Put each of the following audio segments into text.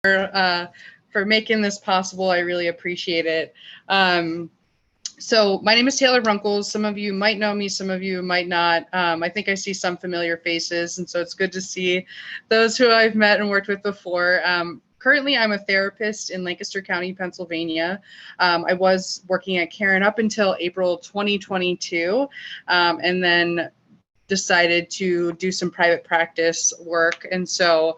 for making this possible. I really appreciate it. So my name is Taylor Runkles. Some of you might know me, some of you might not. I think I see some familiar faces, and so it's good to see those who I've met and worked with before. Currently, I'm a therapist in Lancaster County, Pennsylvania. I was working at Caron up until April 2022, and then decided to do some private practice work. And so,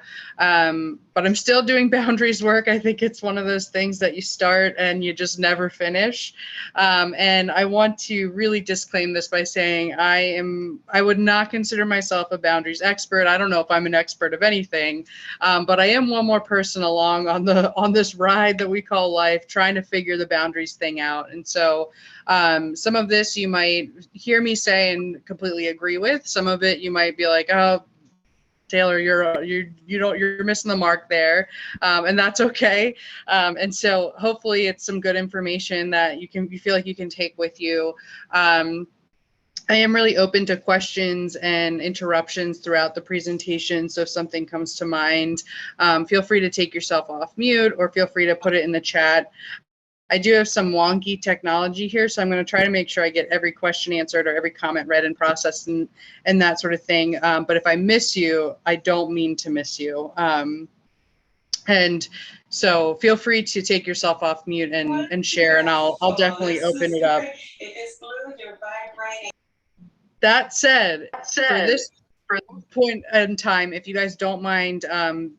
but I'm still doing boundaries work. I think it's one of those things that you start and you just never finish. And I want to really disclaim this by saying I would not consider myself a boundaries expert. I don't know if I'm an expert of anything, but I am one more person along on this ride that we call life, trying to figure the boundaries thing out. And so some of this you might hear me say and completely agree with. Some of it you might be like, oh, Taylor, you're missing the mark there, and that's okay. And so hopefully it's some good information that you feel like you can take with you. I am really open to questions and interruptions throughout the presentation. So if something comes to mind, feel free to take yourself off mute or feel free to put it in the chat. I do have some wonky technology here, so I'm going to try to make sure I get every question answered or every comment read and processed and that sort of thing. But if I miss you, I don't mean to miss you. And so feel free to take yourself off mute and share, and I'll definitely open it up. That said, for this point in time, if you guys don't mind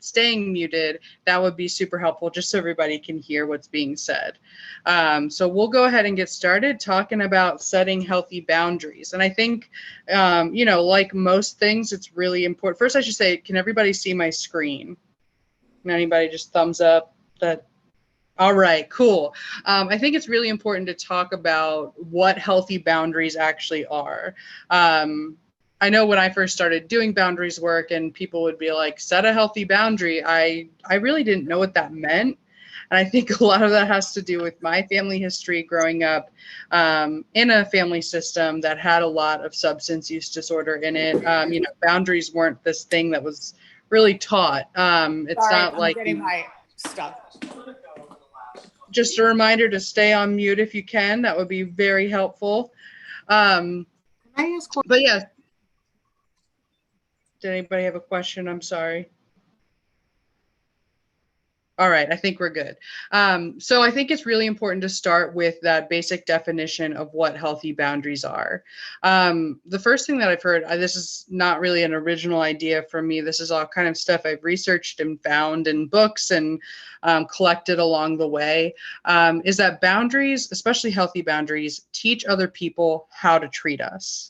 staying muted, that would be super helpful, just so everybody can hear what's being said. So we'll go ahead and get started talking about setting healthy boundaries. And I think, like most things, it's really important. First, I should say, can everybody see my screen? Can anybody just thumbs up that? All right, cool. I think it's really important to talk about what healthy boundaries actually are. I know when I first started doing boundaries work and people would be like, set a healthy boundary, I really didn't know what that meant. And I think a lot of that has to do with my family history growing up in a family system that had a lot of substance use disorder in it. Boundaries weren't this thing that was really taught. It's Sorry, not like getting my stuff. Just a reminder to stay on mute if you can. That would be very helpful. But yeah. Did anybody have a question? I'm sorry. All right, I think we're good. So I think it's really important to start with that basic definition of what healthy boundaries are. The first thing that I've heard, this is not really an original idea for me. This is all kind of stuff I've researched and found in books and collected along the way, is that boundaries, especially healthy boundaries, teach other people how to treat us.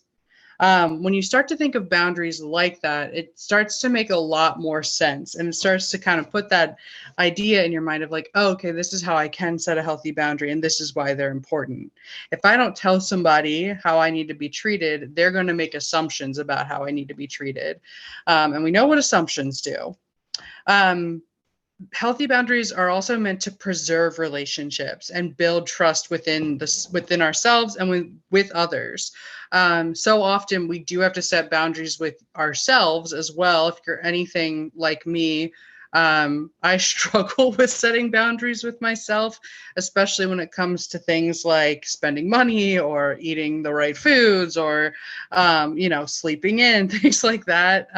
When you start to think of boundaries like that, it starts to make a lot more sense, and it starts to kind of put that idea in your mind of like, oh, okay, this is how I can set a healthy boundary, and this is why they're important. If I don't tell somebody how I need to be treated, they're going to make assumptions about how I need to be treated. And we know what assumptions do. Healthy boundaries are also meant to preserve relationships and build trust within ourselves and with others. So often we do have to set boundaries with ourselves as well. If you're anything like me, I struggle with setting boundaries with myself, especially when it comes to things like spending money or eating the right foods or, sleeping in, things like that,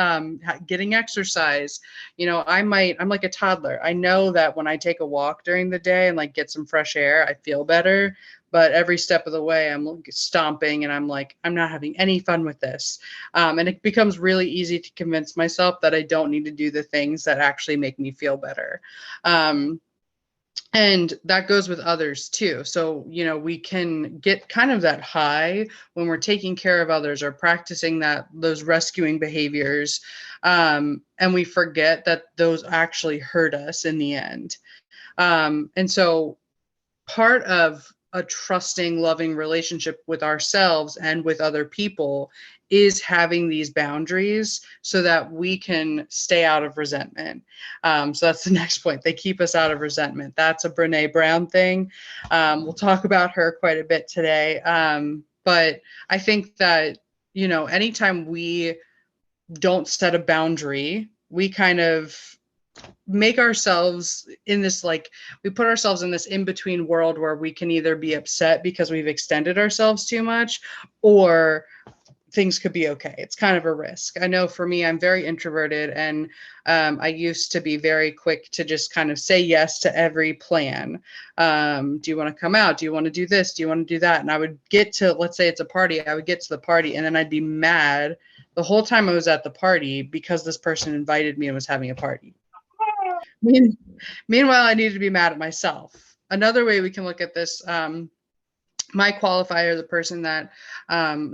getting exercise. I'm like a toddler. I know that when I take a walk during the day and like get some fresh air, I feel better. But every step of the way, I'm stomping and I'm like, I'm not having any fun with this. And it becomes really easy to convince myself that I don't need to do the things that actually make me feel better. And that goes with others too. So, we can get kind of that high when we're taking care of others or practicing those rescuing behaviors. And we forget that those actually hurt us in the end. And so part of a trusting, loving relationship with ourselves and with other people is having these boundaries so that we can stay out of resentment. So that's the next point. They keep us out of resentment. That's a Brené Brown thing. We'll talk about her quite a bit today. But I think that, anytime we don't set a boundary, we kind of make ourselves in this, like, we put ourselves in this in-between world where we can either be upset because we've extended ourselves too much, or things could be okay. It's kind of a risk. I know for me, I'm very introverted, and I used to be very quick to just kind of say yes to every plan. Do you want to come out? Do you want to do this? Do you want to do that? And I would get to, let's say it's a party, I would get to the party, and then I'd be mad the whole time I was at the party because this person invited me and was having a party. Meanwhile, I needed to be mad at myself. Another way we can look at this, my qualifier, the person that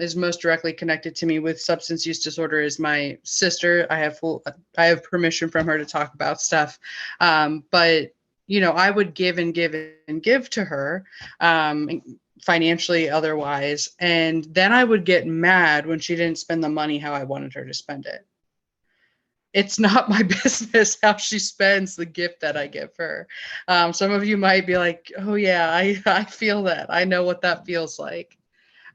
is most directly connected to me with substance use disorder, is my sister. I have permission from her to talk about stuff, but I would give and give and give to her, financially, otherwise, and then I would get mad when she didn't spend the money how I wanted her to spend it. It's not my business how she spends the gift that I give her. Some of you might be like, oh yeah, I feel that. I know what that feels like.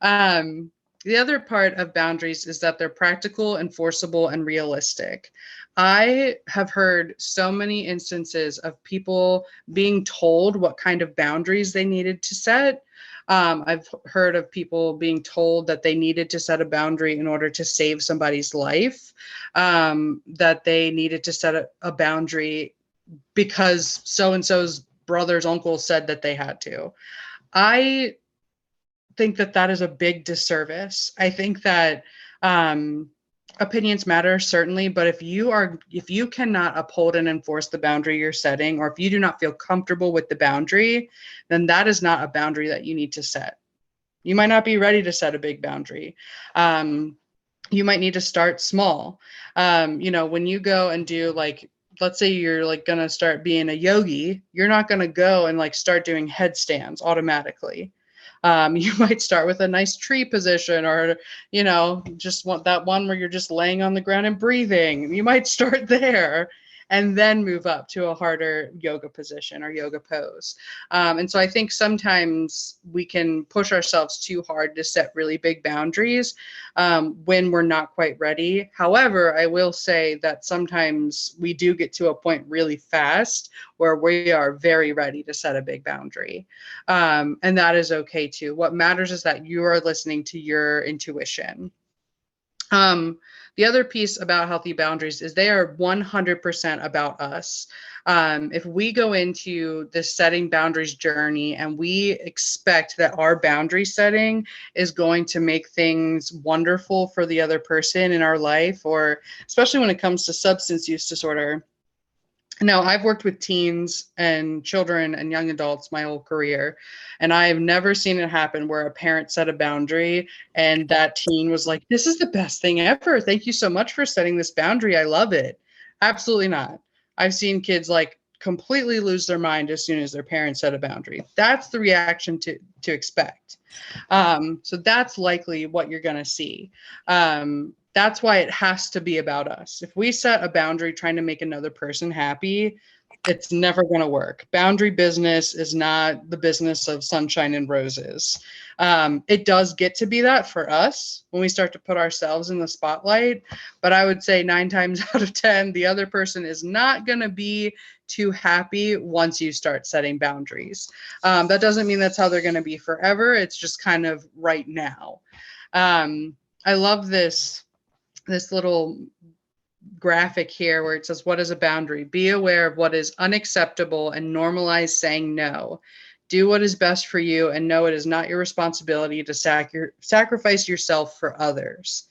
The other part of boundaries is that they're practical, enforceable, and realistic. I have heard so many instances of people being told what kind of boundaries they needed to set. I've heard of people being told that they needed to set a boundary in order to save somebody's life, that they needed to set a boundary because so-and-so's brother's uncle said that they had to. I think that that is a big disservice. I think that opinions matter, certainly, but if you cannot uphold and enforce the boundary you're setting, or if you do not feel comfortable with the boundary, then that is not a boundary that you need to set. You might not be ready to set a big boundary. You might need to start small. When you go and do, like, let's say you're like going to start being a yogi, you're not going to go and like start doing headstands automatically. You might start with a nice tree position, or, just want that one where you're just laying on the ground and breathing. You might start there and then move up to a harder yoga position or yoga pose. And so I think sometimes we can push ourselves too hard to set really big boundaries when we're not quite ready. However, I will say that sometimes we do get to a point really fast where we are very ready to set a big boundary. And that is okay too. What matters is that you are listening to your intuition. The other piece about healthy boundaries is they are 100% about us. If we go into this setting boundaries journey and we expect that our boundary setting is going to make things wonderful for the other person in our life, or especially when it comes to substance use disorder. Now, I've worked with teens and children and young adults my whole career, and I've never seen it happen where a parent set a boundary and that teen was like, this is the best thing ever. Thank you so much for setting this boundary. I love it. Absolutely not. I've seen kids like completely lose their mind as soon as their parents set a boundary. That's the reaction to expect. So that's likely what you're going to see. That's why it has to be about us. If we set a boundary trying to make another person happy, it's never going to work. Boundary business is not the business of sunshine and roses. It does get to be that for us when we start to put ourselves in the spotlight. But I would say 9 times out of 10, the other person is not going to be too happy once you start setting boundaries. That doesn't mean that's how they're going to be forever. It's just kind of right now. I love this little graphic here where it says, what is a boundary? Be aware of what is unacceptable and normalize saying no. Do what is best for you and know it is not your responsibility to sacrifice yourself for others.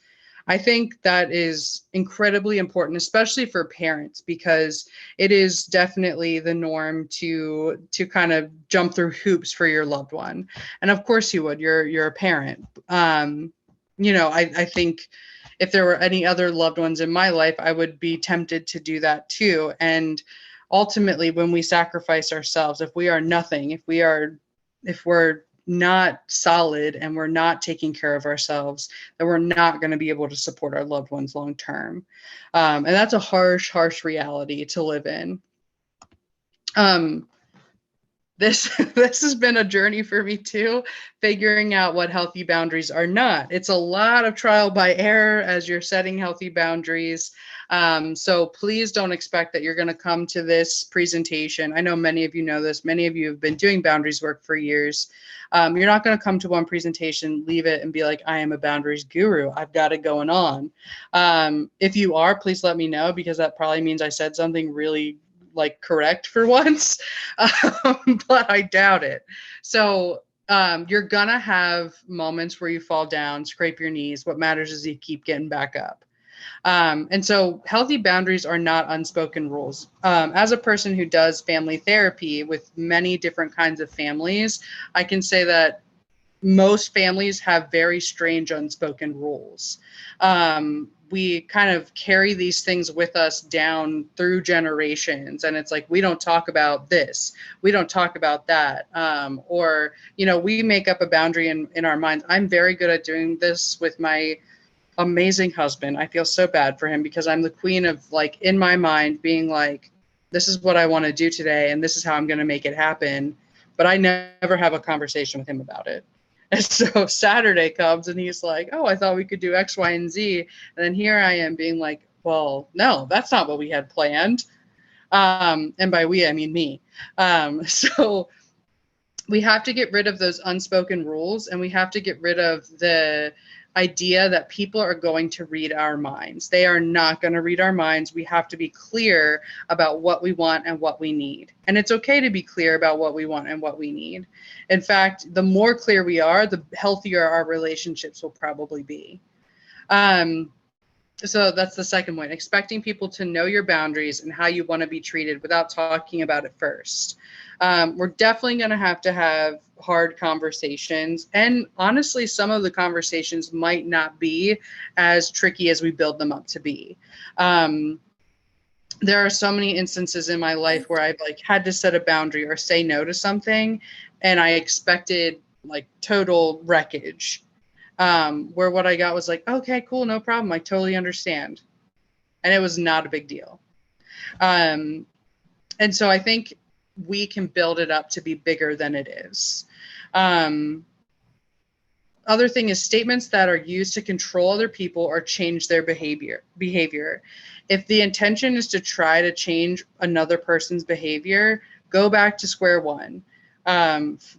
I think that is incredibly important, especially for parents, because it is definitely the norm to kind of jump through hoops for your loved one. And of course you would, you're a parent. I think if there were any other loved ones in my life, I would be tempted to do that too. And ultimately, when we sacrifice ourselves, if we are nothing, if we're not solid and we're not taking care of ourselves, then we're not going to be able to support our loved ones long term. And that's a harsh reality to live in. this this has been a journey for me too, figuring out what healthy boundaries are not. It's a lot of trial by error as you're setting healthy boundaries. So please don't expect that you're going to come to this presentation. I know many of you know this. Many of you have been doing boundaries work for years. You're not going to come to one presentation, leave it, and be like, I am a boundaries guru. I've got it going on. If you are, please let me know, because that probably means I said something really like correct for once, but I doubt it. So you're gonna have moments where you fall down, scrape your knees. What matters is you keep getting back up. And so healthy boundaries are not unspoken rules. As a person who does family therapy with many different kinds of families, I can say that most families have very strange unspoken rules. We kind of carry these things with us down through generations, and it's like, we don't talk about this, we don't talk about that, or we make up a boundary in our minds. I'm very good at doing this with my amazing husband. I feel so bad for him because I'm the queen of, like, in my mind being like, this is what I want to do today and this is how I'm going to make it happen, but I never have a conversation with him about it. And so Saturday comes and he's like, oh, I thought we could do X, Y, and Z. And then here I am being like, well, no, that's not what we had planned. And by we, I mean me. So we have to get rid of those unspoken rules, and we have to get rid of the idea that people are going to read our minds. They are not going to read our minds. We have to be clear about what we want and what we need. And it's okay to be clear about what we want and what we need. In fact, the more clear we are, the healthier our relationships will probably be. So that's the second point, expecting people to know your boundaries and how you want to be treated without talking about it first. We're definitely going to have hard conversations. And honestly, some of the conversations might not be as tricky as we build them up to be. There are so many instances in my life where I've had to set a boundary or say no to something, and I expected total wreckage. Where what I got was like, okay, cool, no problem. I totally understand. And it was not a big deal. And so I think we can build it up to be bigger than it is. Other thing is statements that are used to control other people or change their behavior. If the intention is to try to change another person's behavior, go back to square one.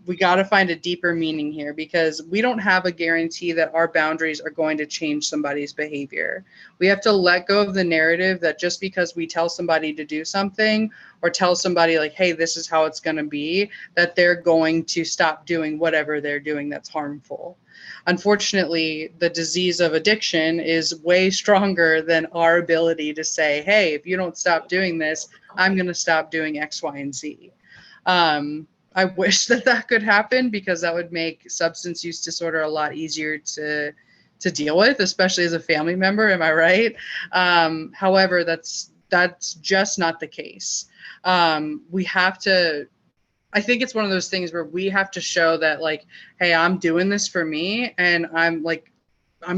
We got to find a deeper meaning here, because we don't have a guarantee that our boundaries are going to change somebody's behavior. We have to let go of the narrative that just because we tell somebody to do something, or tell somebody like, hey, this is how it's going to be, that they're going to stop doing whatever they're doing that's harmful. Unfortunately, the disease of addiction is way stronger than our ability to say, hey, if you don't stop doing this, I'm going to stop doing X, Y, and Z. I wish that could happen, because that would make substance use disorder a lot easier to deal with, especially as a family member. Am I right? However, that's just not the case. We have to, I think it's one of those things where we have to show that, like, hey, I'm doing this for me, and I'm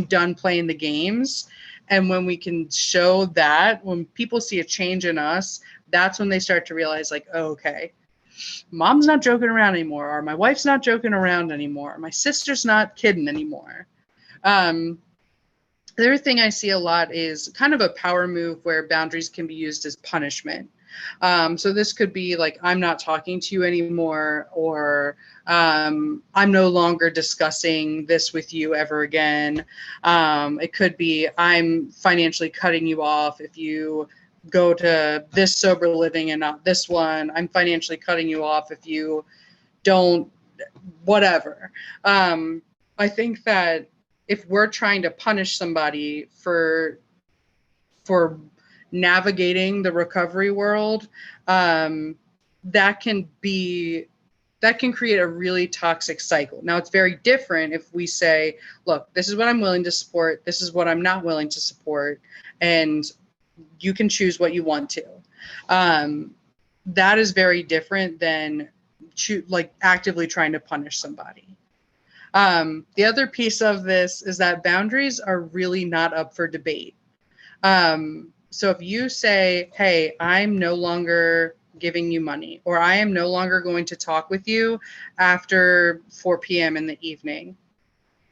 done playing the games. And when we can show that, when people see a change in us, that's when they start to realize, like, oh, okay, mom's not joking around anymore, or my wife's not joking around anymore, or my sister's not kidding anymore. The other thing I see a lot is kind of a power move where boundaries can be used as punishment. So this could be like, I'm not talking to you anymore, or I'm no longer discussing this with you ever again. It could be, I'm financially cutting you off if you go to this sober living and not this one. I'm financially cutting you off if you don't, whatever. I think that if we're trying to punish somebody for navigating the recovery world, that can create a really toxic cycle. Now, it's very different if we say, look, this is what I'm willing to support, this is what I'm not willing to support, and you can choose what you want to. That is very different than actively trying to punish somebody. The other piece of this is that boundaries are really not up for debate. So if you say, hey, I'm no longer giving you money, or I am no longer going to talk with you after 4 p.m. in the evening,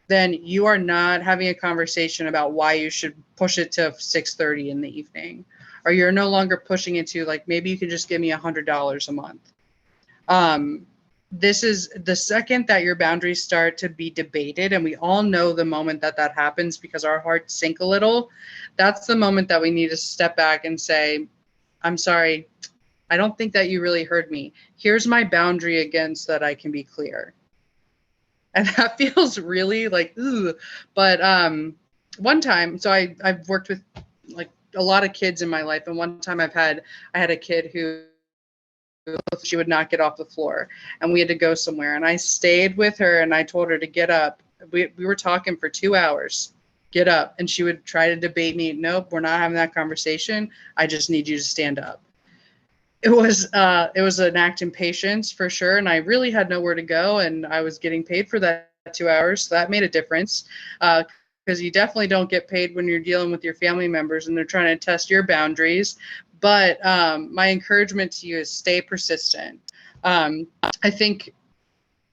then you are not having a conversation about why you should push it to 6:30 in the evening. Or you're no longer pushing it to like, maybe you can just give me $100 a month. This is the second that your boundaries start to be debated, and we all know the moment that that happens because our hearts sink a little. That's the moment that we need to step back and say, I'm sorry, I don't think that you really heard me. Here's my boundary again so that I can be clear. And that feels really like, ooh. But one time, so I've worked with like a lot of kids in my life, and one time I had a kid who she would not get off the floor, and we had to go somewhere, and I stayed with her and I told her to get up. We were talking for 2 hours. Get up. And she would try to debate me. Nope, we're not having that conversation. I just need you to stand up. It was an act in patience for sure, and I really had nowhere to go, and I was getting paid for that 2 hours, so that made a difference. Because you definitely don't get paid when you're dealing with your family members and they're trying to test your boundaries. But my encouragement to you is stay persistent. I think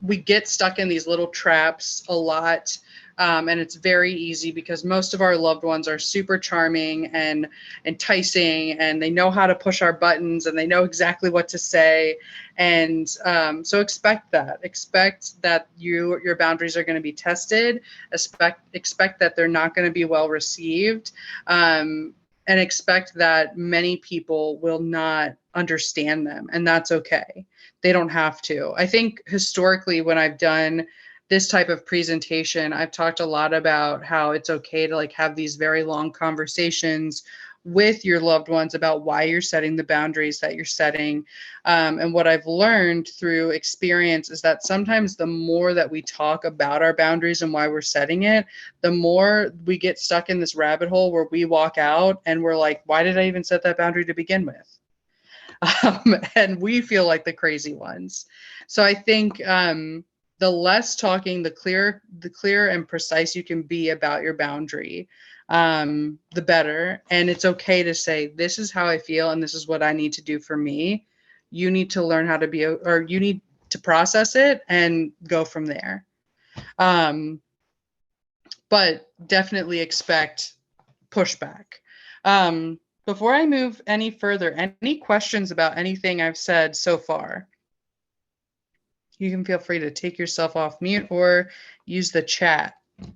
we get stuck in these little traps a lot. And it's very easy because most of our loved ones are super charming and enticing, and they know how to push our buttons and they know exactly what to say. And so expect that your boundaries are going to be tested. Expect that they're not going to be well received. And expect that many people will not understand them, and that's okay. They don't have to. I think historically, when I've done this type of presentation, I've talked a lot about how it's okay to like have these very long conversations with your loved ones about why you're setting the boundaries that you're setting. And what I've learned through experience is that sometimes the more that we talk about our boundaries and why we're setting it, the more we get stuck in this rabbit hole where we walk out and we're like, why did I even set that boundary to begin with? And we feel like the crazy ones. So I think the less talking, the clear and precise you can be about your boundary, the better. And it's okay to say, this is how I feel and this is what I need to do for me. You need to learn how to be, or you need to process it and go from there. But definitely expect pushback. Before I move any further, any questions about anything I've said so far? You can feel free to take yourself off mute or use the chat. I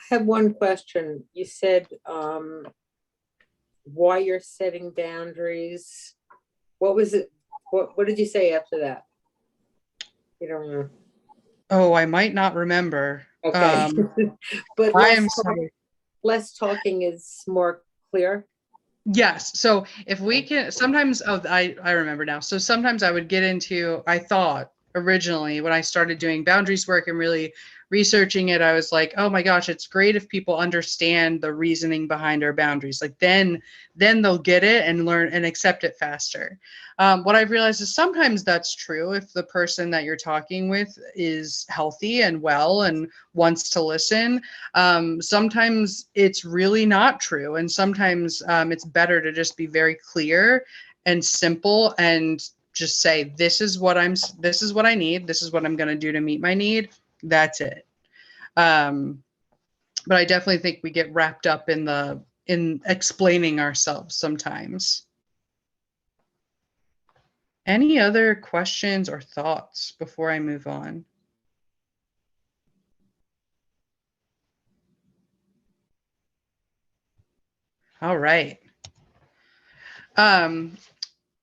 have one question. You said why you're setting boundaries. What was it? What did you say after that? You don't know. Oh, I might not remember. Okay. But less talking is more clear. Yes. So if we can, sometimes, I remember now. So sometimes I would get into, I thought originally when I started doing boundaries work and really researching it, I was like, oh my gosh, it's great if people understand the reasoning behind our boundaries. Like then they'll get it and learn and accept it faster. What I've realized is sometimes that's true if the person that you're talking with is healthy and well and wants to listen. Sometimes it's really not true. And sometimes it's better to just be very clear and simple and just say, this is what I need. This is what I'm going to do to meet my need. That's it. But I definitely think we get wrapped up in explaining ourselves sometimes. Any other questions or thoughts before I move on? All right.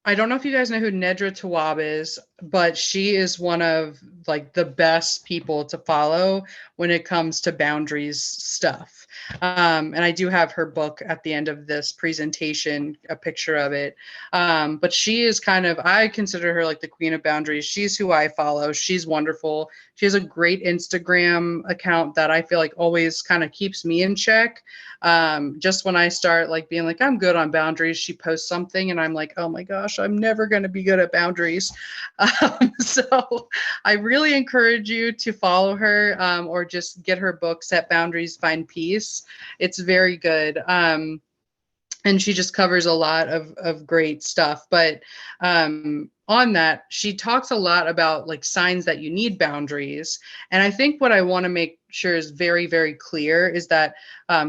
I don't know if you guys know who Nedra Tawwab is, but she is one of like the best people to follow when it comes to boundaries stuff. And I do have her book at the end of this presentation, a picture of it. But she is kind of, I consider her like the queen of boundaries. She's who I follow. She's wonderful. She has a great Instagram account that I feel like always kind of keeps me in check. Just when I start like being like, I'm good on boundaries, she posts something and I'm like, oh my gosh, I'm never going to be good at boundaries. So I really encourage you to follow her, or just get her book, Set Boundaries, Find Peace. It's very good. And she just covers a lot of great stuff. But on that, she talks a lot about like signs that you need boundaries. And I think what I want to make sure is very, very clear is that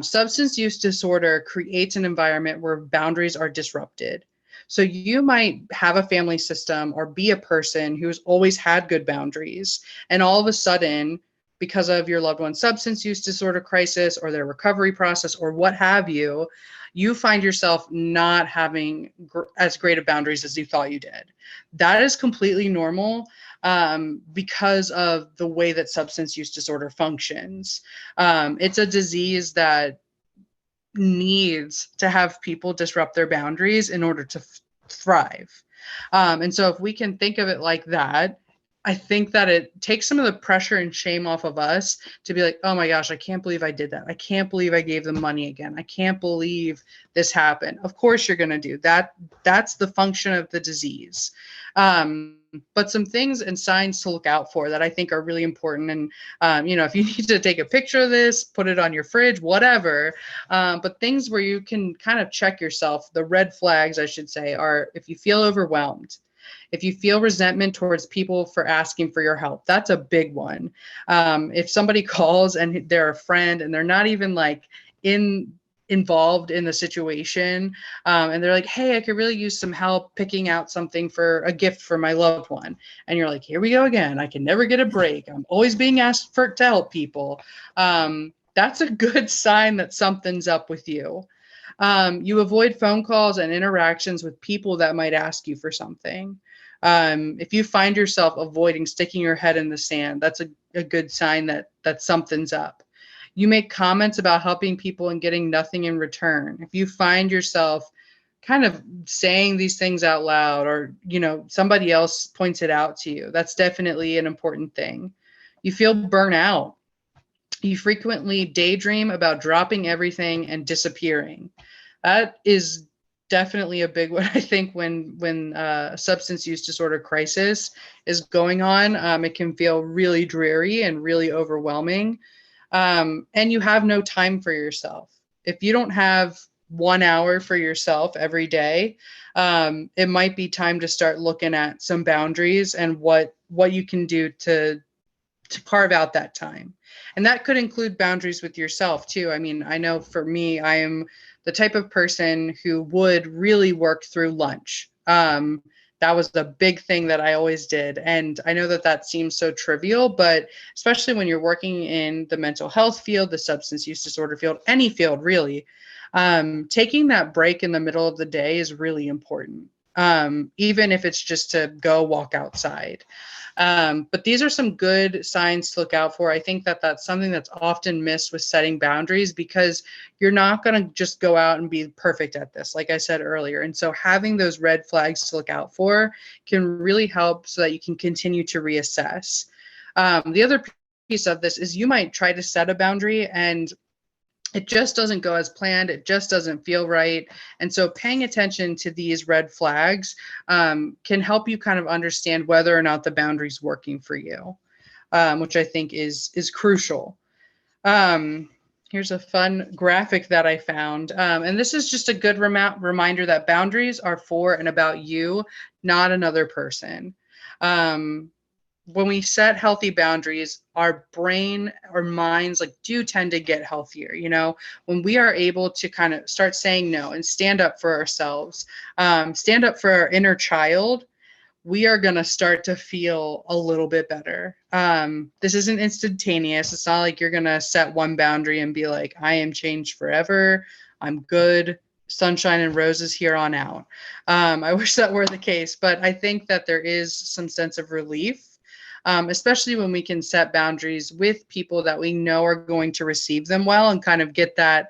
substance use disorder creates an environment where boundaries are disrupted. So you might have a family system or be a person who's always had good boundaries, and all of a sudden, because of your loved one's substance use disorder crisis or their recovery process or what have you, you find yourself not having as great of boundaries as you thought you did. That is completely normal, because of the way that substance use disorder functions. It's a disease that needs to have people disrupt their boundaries in order to thrive. And so if we can think of it like that, I think that it takes some of the pressure and shame off of us to be like, oh my gosh, I can't believe I did that. I can't believe I gave them money again. I can't believe this happened. Of course you're going to do that. That's the function of the disease. But some things and signs to look out for that I think are really important. And, if you need to take a picture of this, put it on your fridge, whatever. But things where you can kind of check yourself, the red flags, I should say, are if you feel overwhelmed, if you feel resentment towards people for asking for your help, that's a big one. If somebody calls and they're a friend and they're not even like involved in the situation, and they're like, hey, I could really use some help picking out something for a gift for my loved one. And you're like, here we go again. I can never get a break. I'm always being asked to help people. That's a good sign that something's up with you. You avoid phone calls and interactions with people that might ask you for something. If you find yourself avoiding sticking your head in the sand, that's a good sign that something's up. You make comments about helping people and getting nothing in return. If you find yourself kind of saying these things out loud, or somebody else points it out to you, that's definitely an important thing. You feel burnout. You frequently daydream about dropping everything and disappearing. That is definitely a big one. I think when substance use disorder crisis is going on, it can feel really dreary and really overwhelming. And you have no time for yourself. If you don't have 1 hour for yourself every day, it might be time to start looking at some boundaries and what you can do to carve out that time. And that could include boundaries with yourself too. I mean, I know for me, I am the type of person who would really work through lunch. That was a big thing that I always did. And I know that seems so trivial, but especially when you're working in the mental health field, the substance use disorder field, any field really, taking that break in the middle of the day is really important. Even if it's just to go walk outside. But these are some good signs to look out for. I think that's something that's often missed with setting boundaries, because you're not going to just go out and be perfect at this, like I said earlier. And so having those red flags to look out for can really help so that you can continue to reassess. The other piece of this is you might try to set a boundary and it just doesn't go as planned. It just doesn't feel right. And so paying attention to these red flags can help you kind of understand whether or not the boundary's working for you, which I think is crucial. Here's a fun graphic that I found. And this is just a good reminder that boundaries are for and about you, not another person. When we set healthy boundaries, our brain, our minds do tend to get healthier. When we are able to kind of start saying no and stand up for ourselves, stand up for our inner child, we are going to start to feel a little bit better. This isn't instantaneous. It's not like you're going to set one boundary and be like, I am changed forever. I'm good. Sunshine and roses here on out. I wish that were the case, but I think that there is some sense of relief. especially when we can set boundaries with people that we know are going to receive them well and kind of get that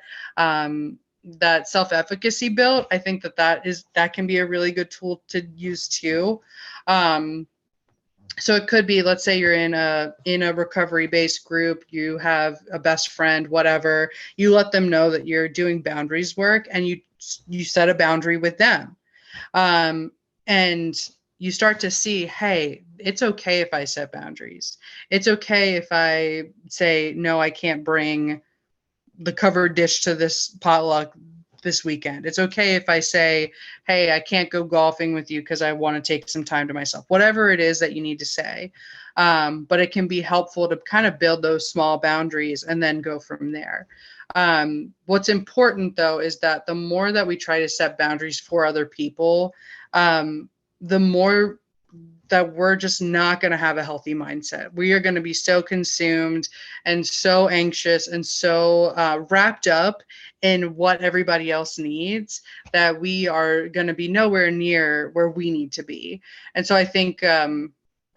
that self-efficacy built. I think that can be a really good tool to use too. So it could be, let's say you're in a recovery-based group, you have a best friend, whatever, you let them know that you're doing boundaries work, and you set a boundary with them. And you start to see, hey, it's okay if I set boundaries. It's okay if I say, no, I can't bring the covered dish to this potluck this weekend. It's okay if I say, hey, I can't go golfing with you because I want to take some time to myself, whatever it is that you need to say. But it can be helpful to kind of build those small boundaries and then go from there. What's important, though, is that the more that we try to set boundaries for other people, the more that we're just not going to have a healthy mindset. We are going to be so consumed and so anxious and so wrapped up in what everybody else needs that we are going to be nowhere near where we need to be. And so I think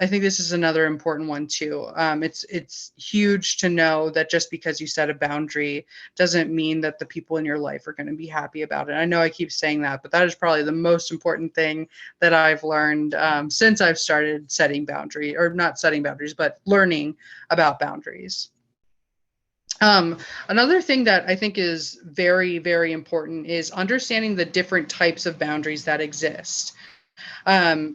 this is another important one too. It's huge to know that just because you set a boundary doesn't mean that the people in your life are going to be happy about it. I know I keep saying that, but that is probably the most important thing that I've learned since I've started setting boundaries, or not setting boundaries, but learning about boundaries. Another thing that I think is very, very important is understanding the different types of boundaries that exist.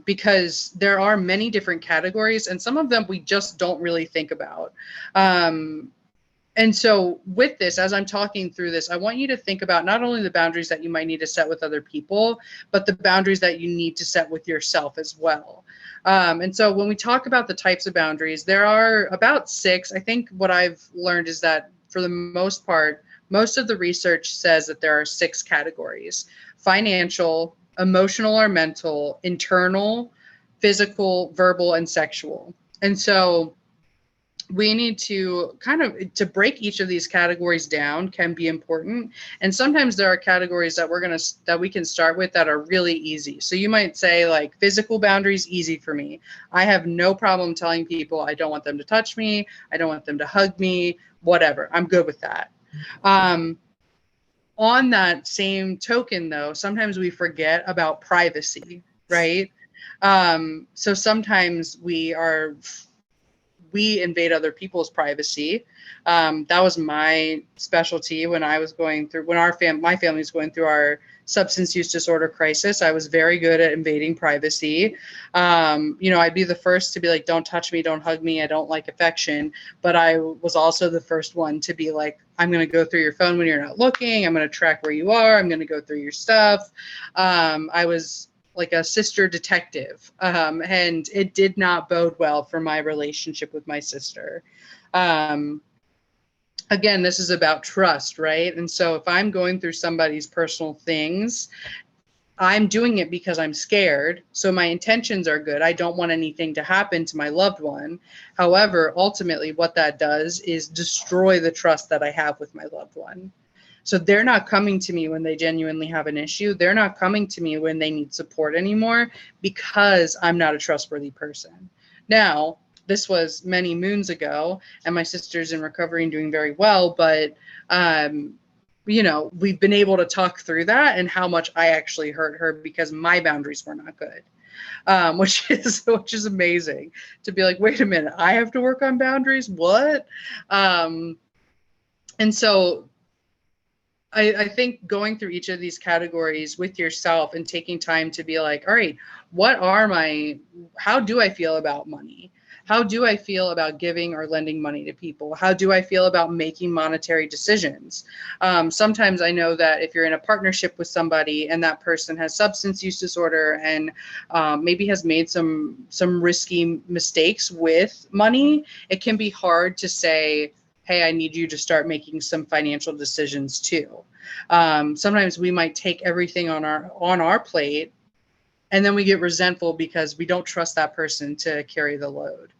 Because there are many different categories, and some of them we just don't really think about. And so with this, as I'm talking through this, I want you to think about not only the boundaries that you might need to set with other people, but the boundaries that you need to set with yourself as well. And so when we talk about the types of boundaries, there are about 6. I think what I've learned is that for the most part, most of the research says that there are 6 categories: financial, emotional or mental, internal, physical, verbal, and sexual. And so we need to kind of to break each of these categories down can be important. And sometimes there are categories that we can start with that are really easy. So you might say, like, physical boundaries, easy for me. I have no problem telling people I don't want them to touch me, I don't want them to hug me, whatever. I'm good with that. On that same token, though, sometimes we forget about privacy, right? So sometimes we invade other people's privacy. That was my specialty when I was going through, when my family was going through our substance use disorder crisis. I was very good at invading privacy. I'd be the first to be like, don't touch me, don't hug me, I don't like affection. But I was also the first one to be like, I'm going to go through your phone when you're not looking. I'm going to track where you are. I'm going to go through your stuff. I was like a sister detective, and it did not bode well for my relationship with my sister. Again, this is about trust, right? And so if I'm going through somebody's personal things, I'm doing it because I'm scared. So my intentions are good. I don't want anything to happen to my loved one. However, ultimately what that does is destroy the trust that I have with my loved one. So they're not coming to me when they genuinely have an issue. They're not coming to me when they need support anymore because I'm not a trustworthy person. Now, this was many moons ago, and my sister's in recovery and doing very well, but we've been able to talk through that and how much I actually hurt her because my boundaries were not good. Which is amazing to be like, wait a minute, I have to work on boundaries? What? And so I think going through each of these categories with yourself and taking time to be like, all right, how do I feel about money? How do I feel about giving or lending money to people? How do I feel about making monetary decisions? Sometimes I know that if you're in a partnership with somebody and that person has substance use disorder and maybe has made some risky mistakes with money, it can be hard to say, hey, I need you to start making some financial decisions too. Sometimes we might take everything on our plate, and then we get resentful because we don't trust that person to carry the load.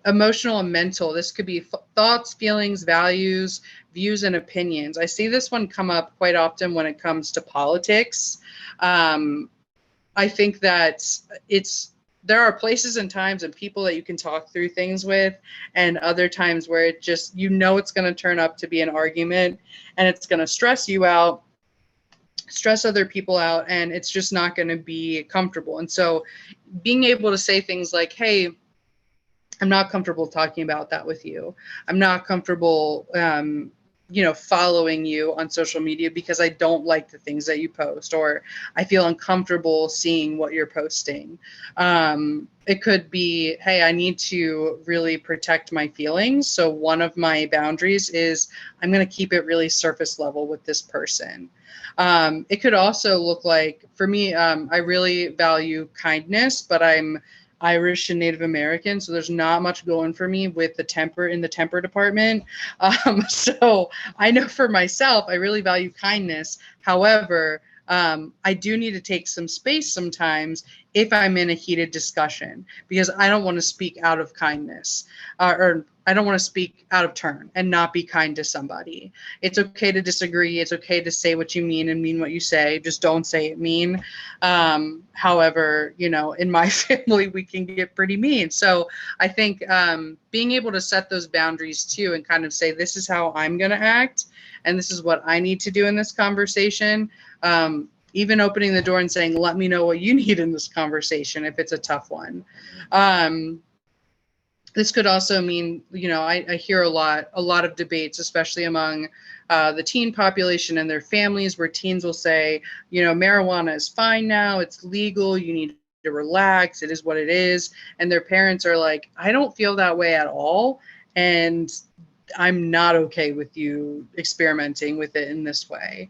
Emotional and mental, this could be thoughts, feelings, values, views, and opinions. I see this one come up quite often when it comes to politics. I think that it's there are places and times and people that you can talk through things with, and other times where it just, it's going to turn up to be an argument, and it's going to stress you out, stress other people out, and it's just not going to be comfortable. And so being able to say things like, hey, I'm not comfortable talking about that with you. I'm not comfortable, following you on social media because I don't like the things that you post, or I feel uncomfortable seeing what you're posting. It could be, hey, I need to really protect my feelings. So one of my boundaries is I'm going to keep it really surface level with this person. It could also look like, for me, I really value kindness, but I'm Irish and Native American, so there's not much going for me with the temper in the temper department. So I know for myself, I really value kindness. However, I do need to take some space sometimes if I'm in a heated discussion, because I don't want to speak out of kindness, or I don't want to speak out of turn and not be kind to somebody. It's okay to disagree. It's okay to say what you mean and mean what you say. Just don't say it mean. However, in my family, we can get pretty mean. So I think being able to set those boundaries too, and kind of say, this is how I'm going to act, and this is what I need to do in this conversation. Even opening the door and saying, let me know what you need in this conversation if it's a tough one. This could also mean, I hear a lot of debates, especially among the teen population and their families, where teens will say, marijuana is fine now, it's legal, you need to relax, it is what it is. And their parents are like, I don't feel that way at all, and I'm not okay with you experimenting with it in this way.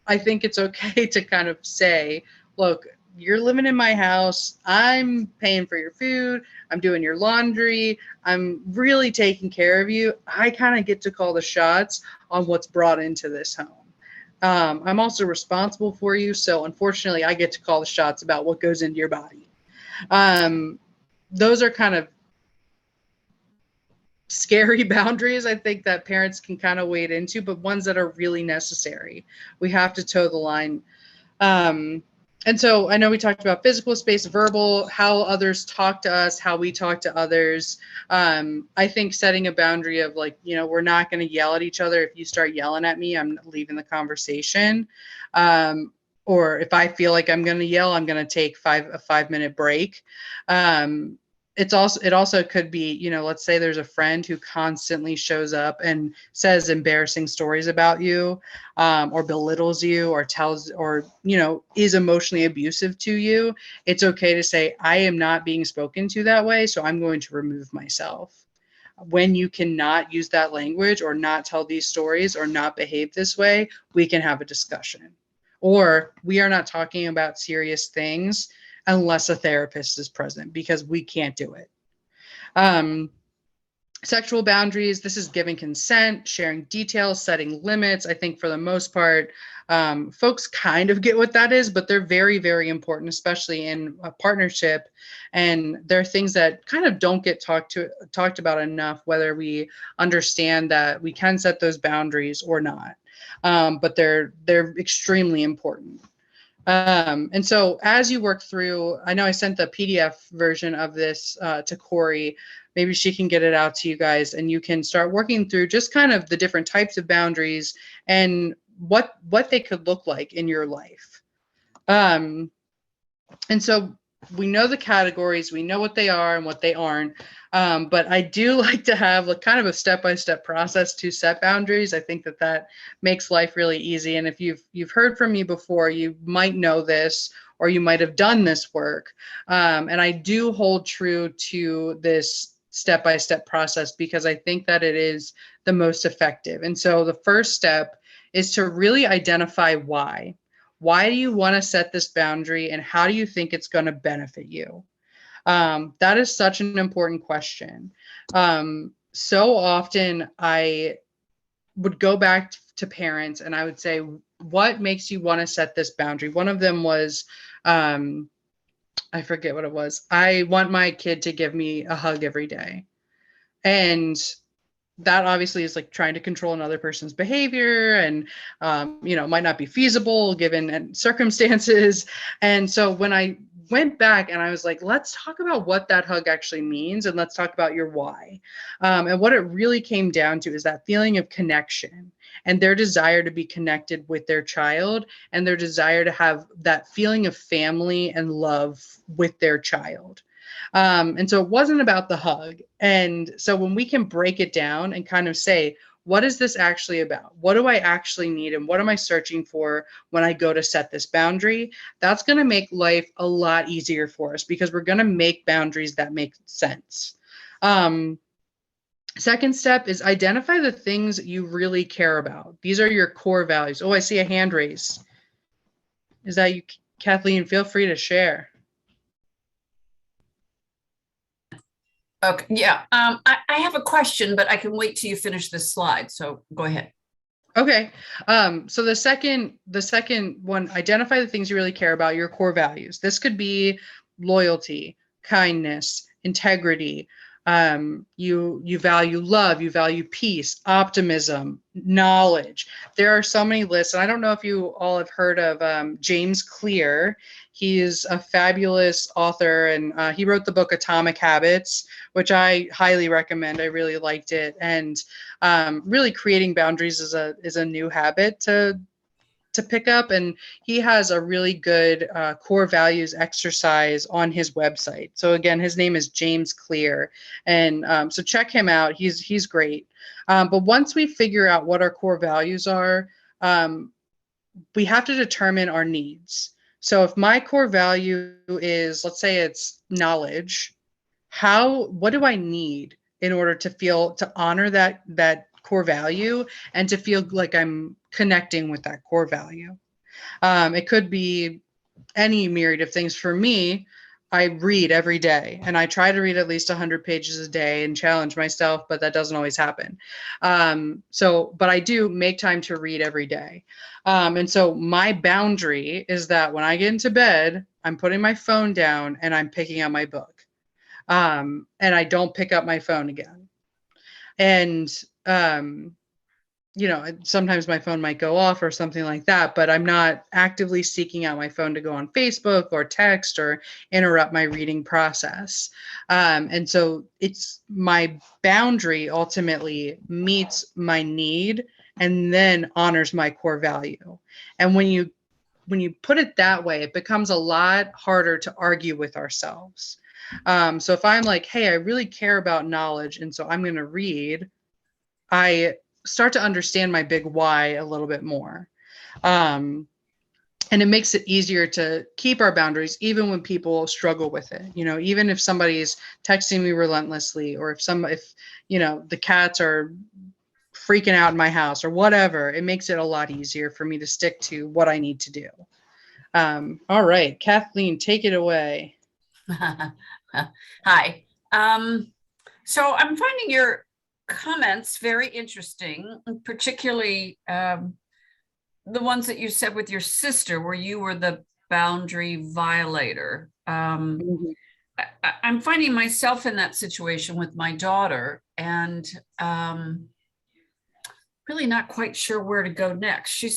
I think it's okay to kind of say, look, you're living in my house, I'm paying for your food, I'm doing your laundry, I'm really taking care of you. I kind of get to call the shots on what's brought into this home. I'm also responsible for you, so unfortunately I get to call the shots about what goes into your body. Those are kind of scary boundaries, I think, that parents can kind of wade into, but ones that are really necessary. We have to toe the line. And so I know we talked about physical space, verbal, how others talk to us, how we talk to others. I think setting a boundary of like, we're not going to yell at each other. If you start yelling at me, I'm leaving the conversation. Or if I feel like I'm going to yell, I'm going to take a 5-minute break. It also could be, let's say there's a friend who constantly shows up and says embarrassing stories about you, or belittles you, or tells, or, is emotionally abusive to you. It's okay to say, I am not being spoken to that way, so I'm going to remove myself. When you cannot use that language, or not tell these stories, or not behave this way, we can have a discussion. Or we are not talking about serious things unless a therapist is present, because we can't do it. Sexual boundaries, this is giving consent, sharing details, setting limits. I think for the most part, folks kind of get what that is, but they're very, very important, especially in a partnership. And there are things that kind of don't get talked about enough, whether we understand that we can set those boundaries or not. But they're extremely important. And so as you work through, I know I sent the PDF version of this to Corey. Maybe she can get it out to you guys, and you can start working through just kind of the different types of boundaries and what they could look like in your life. And so we know the categories, we know what they are and what they aren't. But I do like to have kind of a step-by-step process to set boundaries. I think that makes life really easy. And if you've heard from me before, you might know this, or you might have done this work. And I do hold true to this step-by-step process because I think that it is the most effective. And so the first step is to really identify why. Why do you want to set this boundary, and how do you think it's going to benefit you? That is such an important question. So often I would go back to parents and I would say, what makes you want to set this boundary? One of them was, I forget what it was. I want my kid to give me a hug every day. And that obviously is like trying to control another person's behavior, and might not be feasible given circumstances. And so when I went back and I was like, let's talk about what that hug actually means, and let's talk about your why. And what it really came down to is that feeling of connection and their desire to be connected with their child, and their desire to have that feeling of family and love with their child. And so it wasn't about the hug. And so when we can break it down and kind of say, what is this actually about? What do I actually need? And what am I searching for when I go to set this boundary? That's going to make life a lot easier for us, because we're going to make boundaries that make sense. Second step is identify the things you really care about. These are your core values. Oh, I see a hand raise. Is that you, Kathleen? Feel free to share. Okay, yeah. I have a question, but I can wait till you finish this slide. So go ahead. Okay. So the second one, identify the things you really care about, your core values. This could be loyalty, kindness, integrity. You value love, you value peace, optimism, knowledge. There are so many lists. And I don't know if you all have heard of James Clear. He is a fabulous author, and he wrote the book Atomic Habits, which I highly recommend. I really liked it. And really creating boundaries is a new habit to pick up, and he has a really good core values exercise on his website. So again, his name is James Clear, and so check him out. He's great. But once we figure out what our core values are, we have to determine our needs. So if my core value is, let's say it's knowledge, what do I need in order to honor that core value and to feel like I'm connecting with that core value? It could be any myriad of things. For me, I read every day, and I try to read at least 100 pages a day and challenge myself, but that doesn't always happen. But I do make time to read every day. And so my boundary is that when I get into bed, I'm putting my phone down and I'm picking up my book. And I don't pick up my phone again. And sometimes my phone might go off or something like that, but I'm not actively seeking out my phone to go on Facebook or text or interrupt my reading process. And so it's my boundary ultimately meets my need and then honors my core value. And when you put it that way, it becomes a lot harder to argue with ourselves. So if I'm like, hey, I really care about knowledge, and so I'm going to read, I start to understand my big why a little bit more. And it makes it easier to keep our boundaries, even when people struggle with it. Even if somebody's texting me relentlessly, or if the cats are freaking out in my house or whatever, it makes it a lot easier for me to stick to what I need to do. All right, Kathleen, take it away. Hi. So I'm finding your comments very interesting, particularly the ones that you said with your sister, where you were the boundary violator. I'm finding myself in that situation with my daughter, and really not quite sure where to go next. She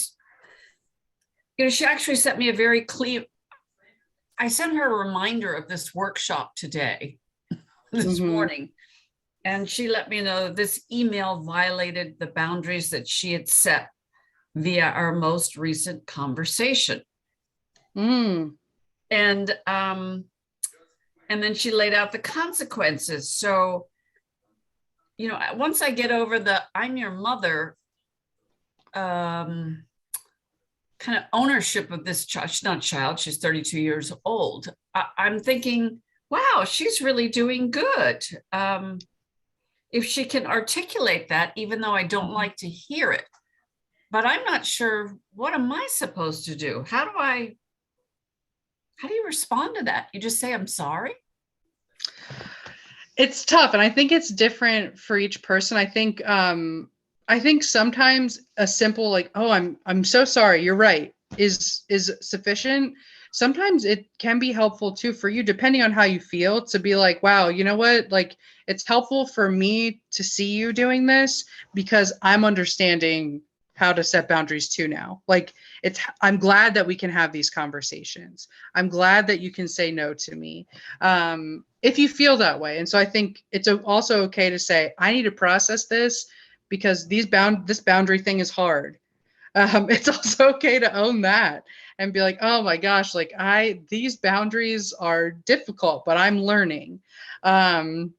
actually sent me a very clear, I sent her a reminder of this workshop today, this morning. And she let me know this email violated the boundaries that she had set via our most recent conversation. And then she laid out the consequences. So, once I get over the I'm your mother kind of ownership of this child, she's not a child, she's 32 years old. I'm thinking, wow, she's really doing good. If she can articulate that, even though I don't like to hear it, but I'm not sure, what am I supposed to do? How do you respond to that? You just say, I'm sorry? It's tough. And I think it's different for each person. I think sometimes a simple, like, oh, I'm so sorry, you're right, is sufficient. Sometimes it can be helpful too for you, depending on how you feel, to be like, wow, you know what? Like, it's helpful for me to see you doing this because I'm understanding how to set boundaries too now. Like I'm glad that we can have these conversations. I'm glad that you can say no to me if you feel that way. And so I think it's also okay to say, I need to process this because this boundary thing is hard. It's also okay to own that and be like, oh my gosh, like these boundaries are difficult, but I'm learning. And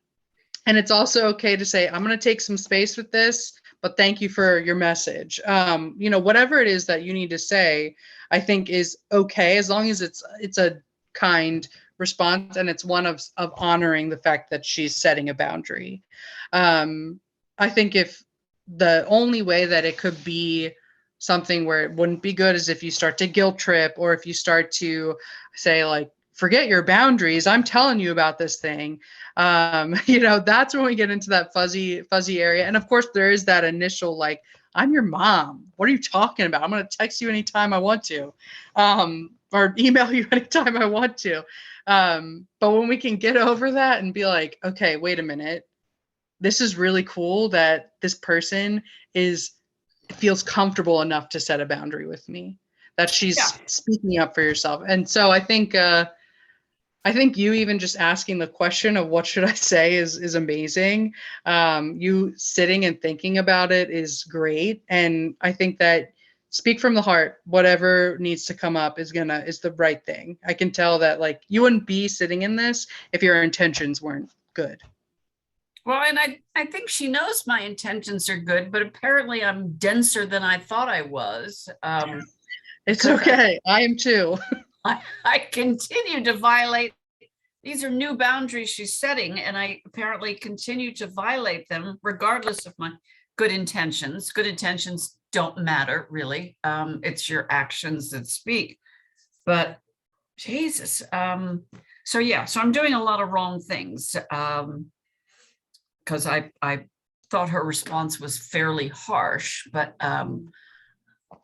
it's also okay to say, I'm going to take some space with this, but thank you for your message. Whatever it is that you need to say, I think is okay, as long as it's a kind response and it's one of honoring the fact that she's setting a boundary. I think if the only way that it could be something where it wouldn't be good is if you start to guilt trip, or if you start to say like, forget your boundaries, I'm telling you about this thing. That's when we get into that fuzzy area. And of course there is that initial, like, I'm your mom. What are you talking about? I'm going to text you anytime I want to, or email you anytime I want to. But when we can get over that and be like, okay, wait a minute, this is really cool that this person feels comfortable enough to set a boundary with me, that she's speaking up for yourself. And so I think you even just asking the question of what should I say is amazing. You sitting and thinking about it is great. And I think that speak from the heart, whatever needs to come up is the right thing. I can tell that like you wouldn't be sitting in this if your intentions weren't good. Well, and I think she knows my intentions are good, but apparently I'm denser than I thought I was. It's okay. I am too. I continue to violate. These are new boundaries she's setting, and I apparently continue to violate them regardless of my good intentions. Good intentions don't matter, really. It's your actions that speak. But Jesus. So I'm doing a lot of wrong things. Because I thought her response was fairly harsh, but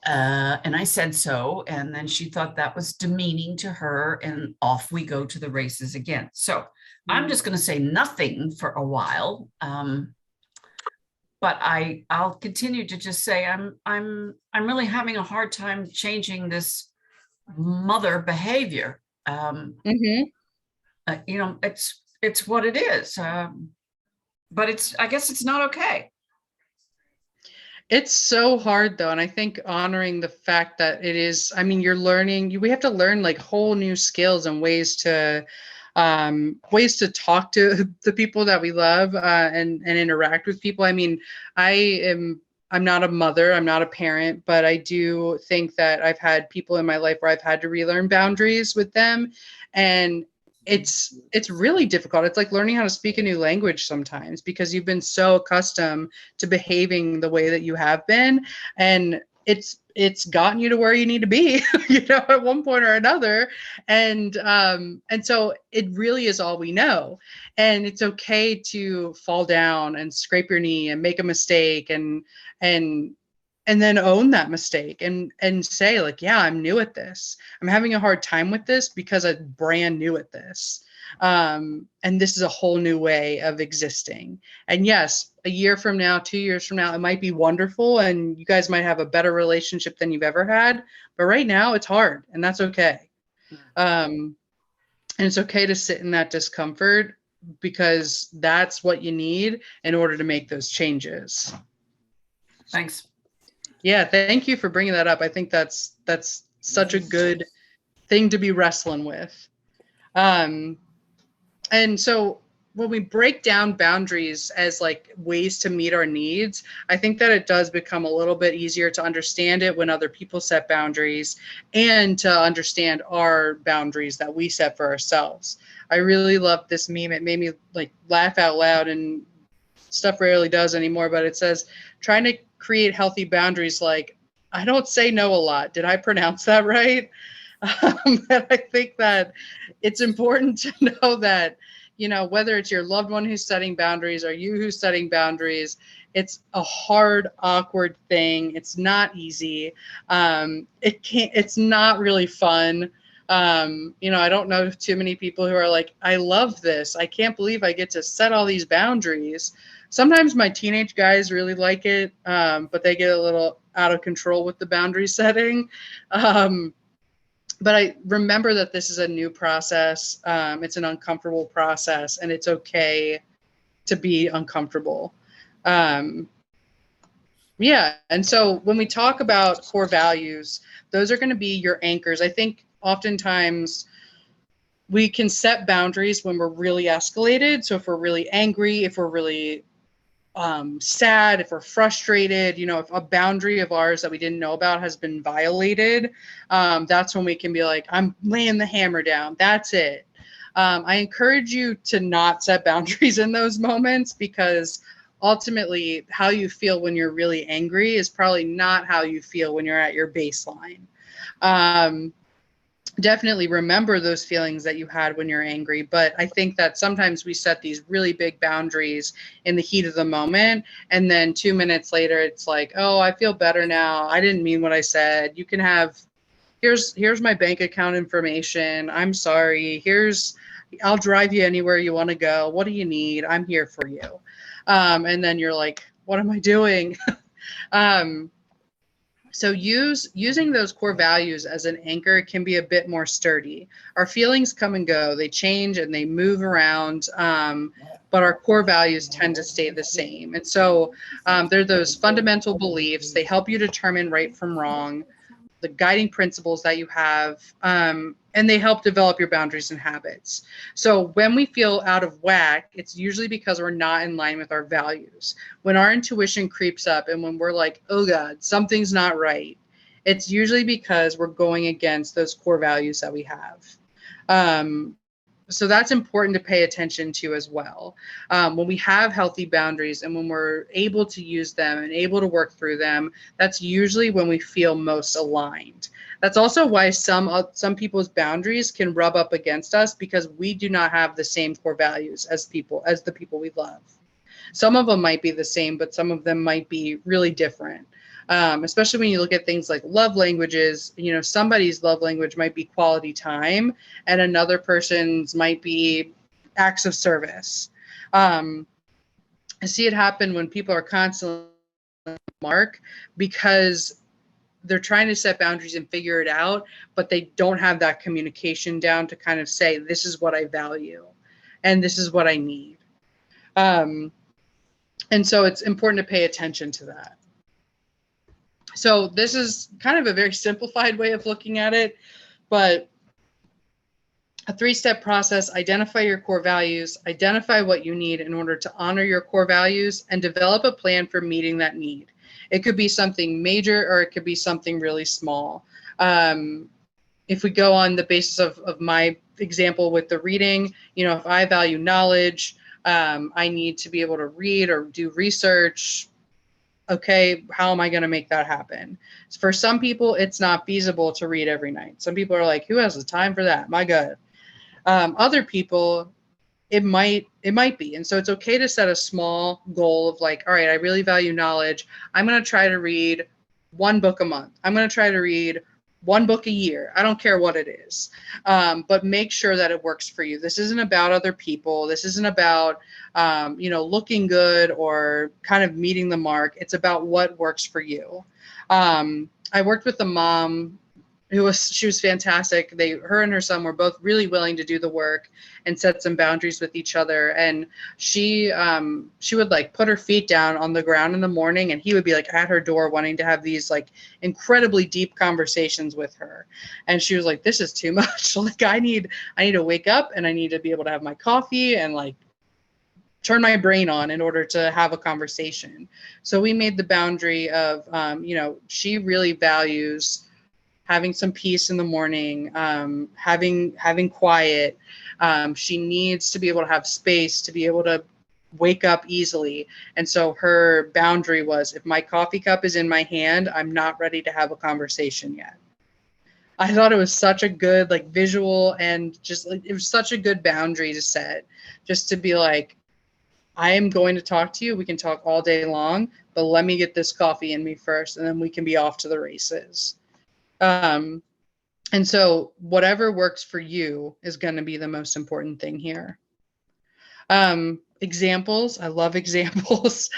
and I said so, and then she thought that was demeaning to her, and off we go to the races again. So I'm just going to say nothing for a while, but I'll continue to just say I'm really having a hard time changing this mother behavior. It's what it is. But I guess it's not okay. It's so hard though. And I think honoring the fact that it is, you're learning, we have to learn like whole new skills and ways to talk to the people that we love and interact with people. I'm not a mother, I'm not a parent, but I do think that I've had people in my life where I've had to relearn boundaries with them. And it's really difficult. It's like learning how to speak a new language sometimes because you've been so accustomed to behaving the way that you have been, and it's gotten you to where you need to be, at one point or another. And so it really is all we know. And it's okay to fall down and scrape your knee and make a mistake and then own that mistake and say like, yeah, I'm new at this. I'm having a hard time with this because I'm brand new at this. And this is a whole new way of existing. And yes, a year from now, 2 years from now, it might be wonderful and you guys might have a better relationship than you've ever had. But right now it's hard, and that's okay. And it's okay to sit in that discomfort because that's what you need in order to make those changes. Thanks. Yeah, thank you for bringing that up. I think that's such a good thing to be wrestling with. And so when we break down boundaries as like ways to meet our needs, I think that it does become a little bit easier to understand it when other people set boundaries and to understand our boundaries that we set for ourselves. I really loved this meme. It made me like laugh out loud, and stuff rarely does anymore, but it says, trying to create healthy boundaries like, I don't say no a lot. Did I pronounce that right? And I think that it's important to know that, whether it's your loved one who's setting boundaries or you who's setting boundaries, it's a hard, awkward thing. It's not easy. It's not really fun. I don't know too many people who are like, I love this. I can't believe I get to set all these boundaries. Sometimes my teenage guys really like it, but they get a little out of control with the boundary setting. But I remember that this is a new process. It's an uncomfortable process, and it's okay to be uncomfortable. Yeah. And so when we talk about core values, those are going to be your anchors. I think oftentimes we can set boundaries when we're really escalated. So if we're really angry, if we're really sad, if we're frustrated, you know, if a boundary of ours that we didn't know about has been violated, that's when we can be like, I'm laying the hammer down. That's it. I encourage you to not set boundaries in those moments, because ultimately how you feel when you're really angry is probably not how you feel when you're at your baseline. Definitely remember those feelings that you had when you're angry. But I think that sometimes we set these really big boundaries in the heat of the moment. And then 2 minutes later, it's like, oh, I feel better now. I didn't mean what I said. You can have, here's my bank account information. I'm sorry. I'll drive you anywhere you want to go. What do you need? I'm here for you. And then you're like, what am I doing? So using those core values as an anchor can be a bit more sturdy. Our feelings come and go, they change and they move around, but our core values tend to stay the same. And so they're those fundamental beliefs. They help you determine right from wrong, the guiding principles that you have, and they help develop your boundaries and habits. So when we feel out of whack, it's usually because we're not in line with our values. When our intuition creeps up and when we're like, oh God, something's not right, it's usually because we're going against those core values that we have. So that's important to pay attention to as well. When we have healthy boundaries and when we're able to use them and able to work through them, that's usually when we feel most aligned. That's also why some people's boundaries can rub up against us, because we do not have the same core values as the people we love. Some of them might be the same, but some of them might be really different. Especially when you look at things like love languages, you know, somebody's love language might be quality time and another person's might be acts of service. I see it happen when people are constantly mark because they're trying to set boundaries and figure it out, but they don't have that communication down to kind of say, this is what I value and this is what I need. And so it's important to pay attention to that. So this is kind of a very simplified way of looking at it, but a 3-step process: identify your core values, identify what you need in order to honor your core values, and develop a plan for meeting that need. It could be something major or it could be something really small. If we go on the basis of my example with the reading, you know, if I value knowledge, I need to be able to read or do research. Okay, how am I going to make that happen? For some people, it's not feasible to read every night. Some people are like, who has the time for that? My God. Other people, it might be. And so it's okay to set a small goal of like, all right, I really value knowledge. I'm going to try to read 1 book a month. I'm going to try to read 1 book a year. I don't care what it is. But make sure that it works for you. This isn't about other people. This isn't about, looking good or kind of meeting the mark. It's about what works for you. I worked with a mom she was fantastic. Her and her son were both really willing to do the work and set some boundaries with each other. And she would like put her feet down on the ground in the morning, and he would be like at her door wanting to have these like incredibly deep conversations with her. And she was like, this is too much. Like I need to wake up and I need to be able to have my coffee and like turn my brain on in order to have a conversation. So we made the boundary of, she really values having some peace in the morning, having quiet. She needs to be able to have space to be able to wake up easily. And so her boundary was, if my coffee cup is in my hand, I'm not ready to have a conversation yet. I thought it was such a good like visual, and just like it was such a good boundary to set, just to be like, I am going to talk to you. We can talk all day long, but let me get this coffee in me first, and then we can be off to the races. And so whatever works for you is going to be the most important thing here. Examples. I love examples.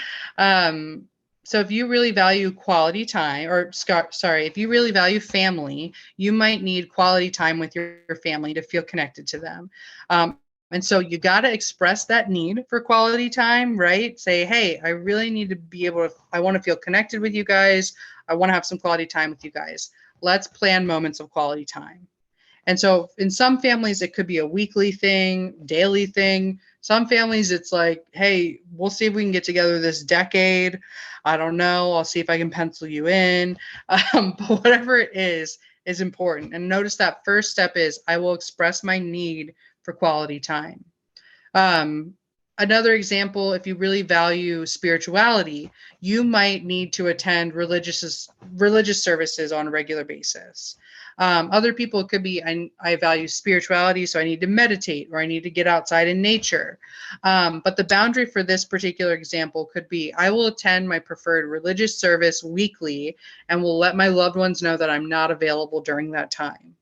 So if you really value quality time, or sorry, if you really value family, you might need quality time with your family to feel connected to them. And so you got to express that need for quality time, right? Say, hey, I really need to be able to, I want to feel connected with you guys. I want to have some quality time with you guys. Let's plan moments of quality time. And so in some families, it could be a weekly thing, daily thing. Some families, it's like, hey, we'll see if we can get together this decade. I don't know. I'll see if I can pencil you in. But whatever it is important. And notice that first step is I will express my need for quality time. Another example, if you really value spirituality, you might need to attend religious services on a regular basis. Other people could be, I value spirituality, so I need to meditate or I need to get outside in nature. But the boundary for this particular example could be, I will attend my preferred religious service weekly and will let my loved ones know that I'm not available during that time.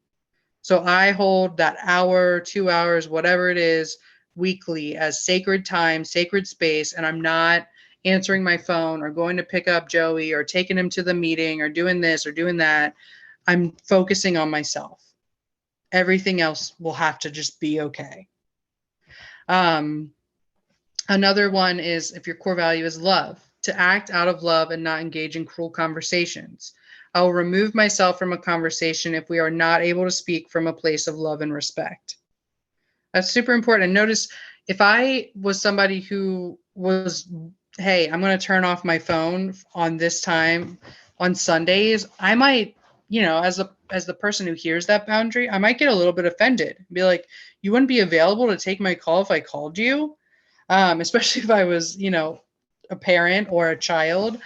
So I hold that hour, 2 hours, whatever it is, weekly as sacred time, sacred space, and I'm not answering my phone or going to pick up Joey or taking him to the meeting or doing this or doing that. I'm focusing on myself. Everything else will have to just be okay. Another one is, if your core value is love, to act out of love and not engage in cruel conversations. I will remove myself from a conversation if we are not able to speak from a place of love and respect. That's super important. And notice, if I was somebody who was, hey, I'm going to turn off my phone on this time on Sundays, I might, as the person who hears that boundary, I might get a little bit offended. Be like, you wouldn't be available to take my call if I called you, especially if I was, a parent or a child.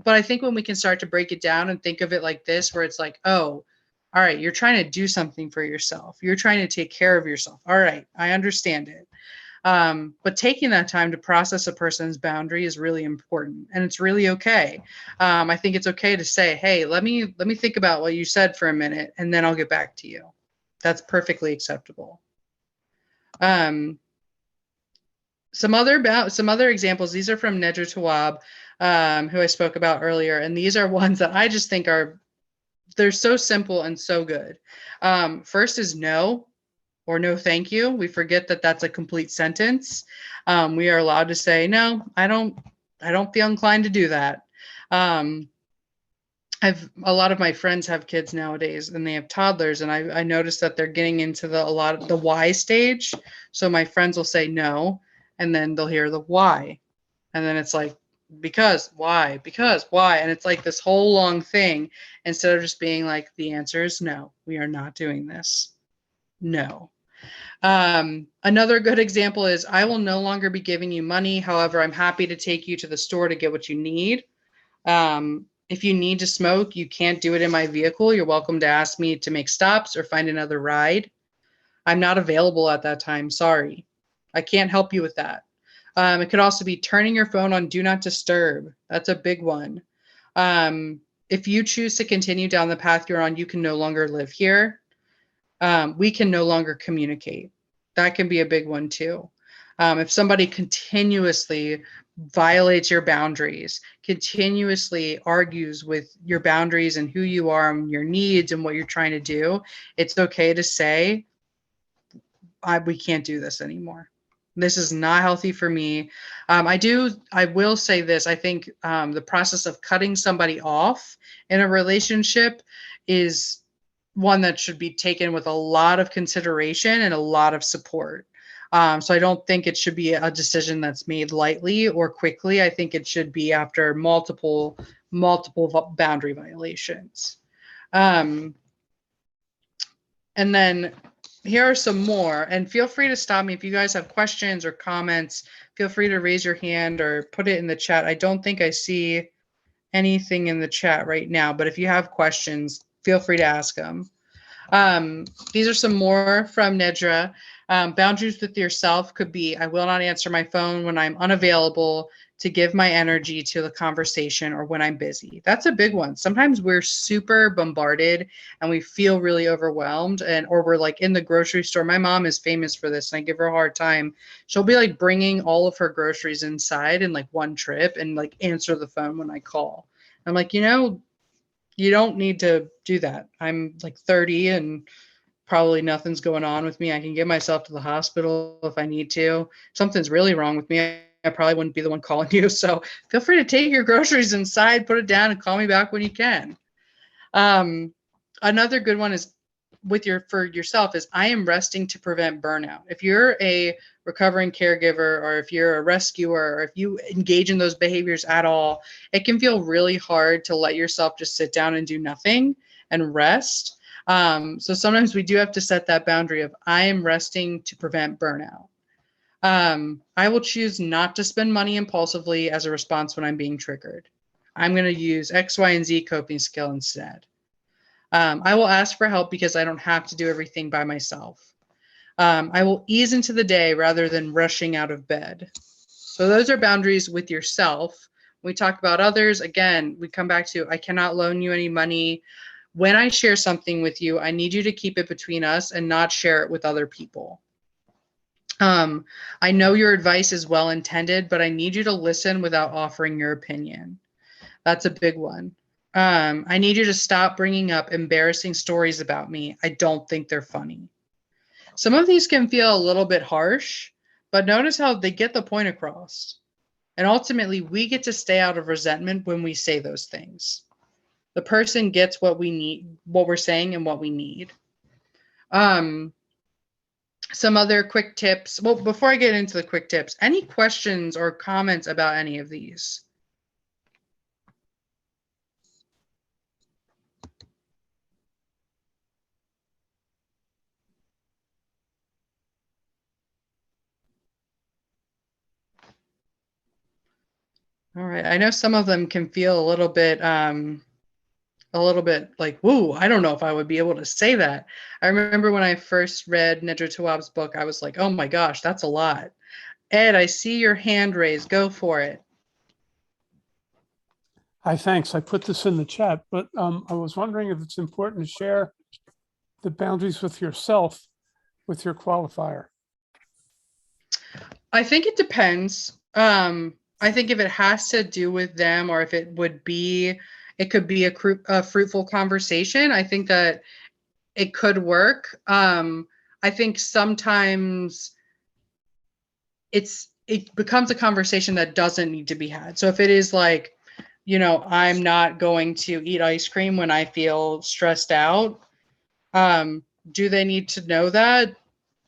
But I think when we can start to break it down and think of it like this, where it's like, oh, all right, you're trying to do something for yourself. You're trying to take care of yourself. All right, I understand it. But taking that time to process a person's boundary is really important, and it's really okay. I think it's okay to say, hey, let me think about what you said for a minute, and then I'll get back to you. That's perfectly acceptable. Some other examples. These are from Nedra Tawwab, who I spoke about earlier, and these are ones that I just think they're so simple and so good. First is no, or no thank you. We forget that that's a complete sentence. We are allowed to say, no, I don't feel inclined to do that. A lot of my friends have kids nowadays and they have toddlers, and I noticed that they're getting into a lot of the why stage. So my friends will say no, and then they'll hear the why. And then it's like, because why, and it's like this whole long thing, instead of just being like, the answer is no, we are not doing this. No. Another good example is, I will no longer be giving you money. However, I'm happy to take you to the store to get what you need. If you need to smoke, you can't do it in my vehicle. You're welcome to ask me to make stops or find another ride. I'm not available at that time. Sorry. I can't help you with that. It could also be turning your phone on do not disturb. That's a big one. If you choose to continue down the path you're on, you can no longer live here. We can no longer communicate. That can be a big one too. If somebody continuously violates your boundaries, continuously argues with your boundaries and who you are and your needs and what you're trying to do, it's okay to say, we can't do this anymore. This is not healthy for me. I will say this. I think the process of cutting somebody off in a relationship is one that should be taken with a lot of consideration and a lot of support. So I don't think it should be a decision that's made lightly or quickly. I think it should be after multiple boundary violations. And then here are some more, and feel free to stop me if you guys have questions or comments. Feel free to raise your hand or put it in the chat. I don't think I see anything in the chat right now, but if you have questions, feel free to ask them. These are some more from Nedra. Boundaries with yourself could be, I will not answer my phone when I'm unavailable to give my energy to the conversation or when I'm busy. That's a big one. Sometimes we're super bombarded and we feel really overwhelmed, and or we're like in the grocery store. My mom is famous for this and I give her a hard time. She'll be like bringing all of her groceries inside in like one trip and like answer the phone when I call. I'm like, you don't need to do that. I'm like 30 and probably nothing's going on with me. I can get myself to the hospital if I need to. If something's really wrong with me, I probably wouldn't be the one calling you. So feel free to take your groceries inside, put it down, and call me back when you can. Another good one is for yourself is I am resting to prevent burnout. If you're a recovering caregiver, or if you're a rescuer, or if you engage in those behaviors at all, it can feel really hard to let yourself just sit down and do nothing and rest. So sometimes we do have to set that boundary of I am resting to prevent burnout. I will choose not to spend money impulsively as a response when I'm being triggered. I'm going to use X, Y, and Z coping skill instead. I will ask for help because I don't have to do everything by myself. I will ease into the day rather than rushing out of bed. So those are boundaries with yourself. When we talk about others, again, we come back to I cannot loan you any money. When I share something with you, I need you to keep it between us and not share it with other people. I know your advice is well intended, but I need you to listen without offering your opinion. That's a big one. I need you to stop bringing up embarrassing stories about me. I don't think they're funny. Some of these can feel a little bit harsh, but notice how they get the point across. And ultimately, we get to stay out of resentment when we say those things. The person gets what we need, what we're saying, and what we need. Some other quick tips. Well, before I get into the quick tips, any questions or comments about any of these? All right. I know some of them can feel a little bit like, whoa, I don't know if I would be able to say that. I remember when I first read Nedra Tawwab's book, I was like, oh my gosh, that's a lot. Ed, I see your hand raised. Go for it. Hi, thanks. I put this in the chat, but I was wondering if it's important to share the boundaries with yourself with your qualifier. I think it depends. I think if it has to do with them, or if it could be a fruitful conversation, I think that it could work. I think sometimes it becomes a conversation that doesn't need to be had. So if it is like, I'm not going to eat ice cream when I feel stressed out, do they need to know that?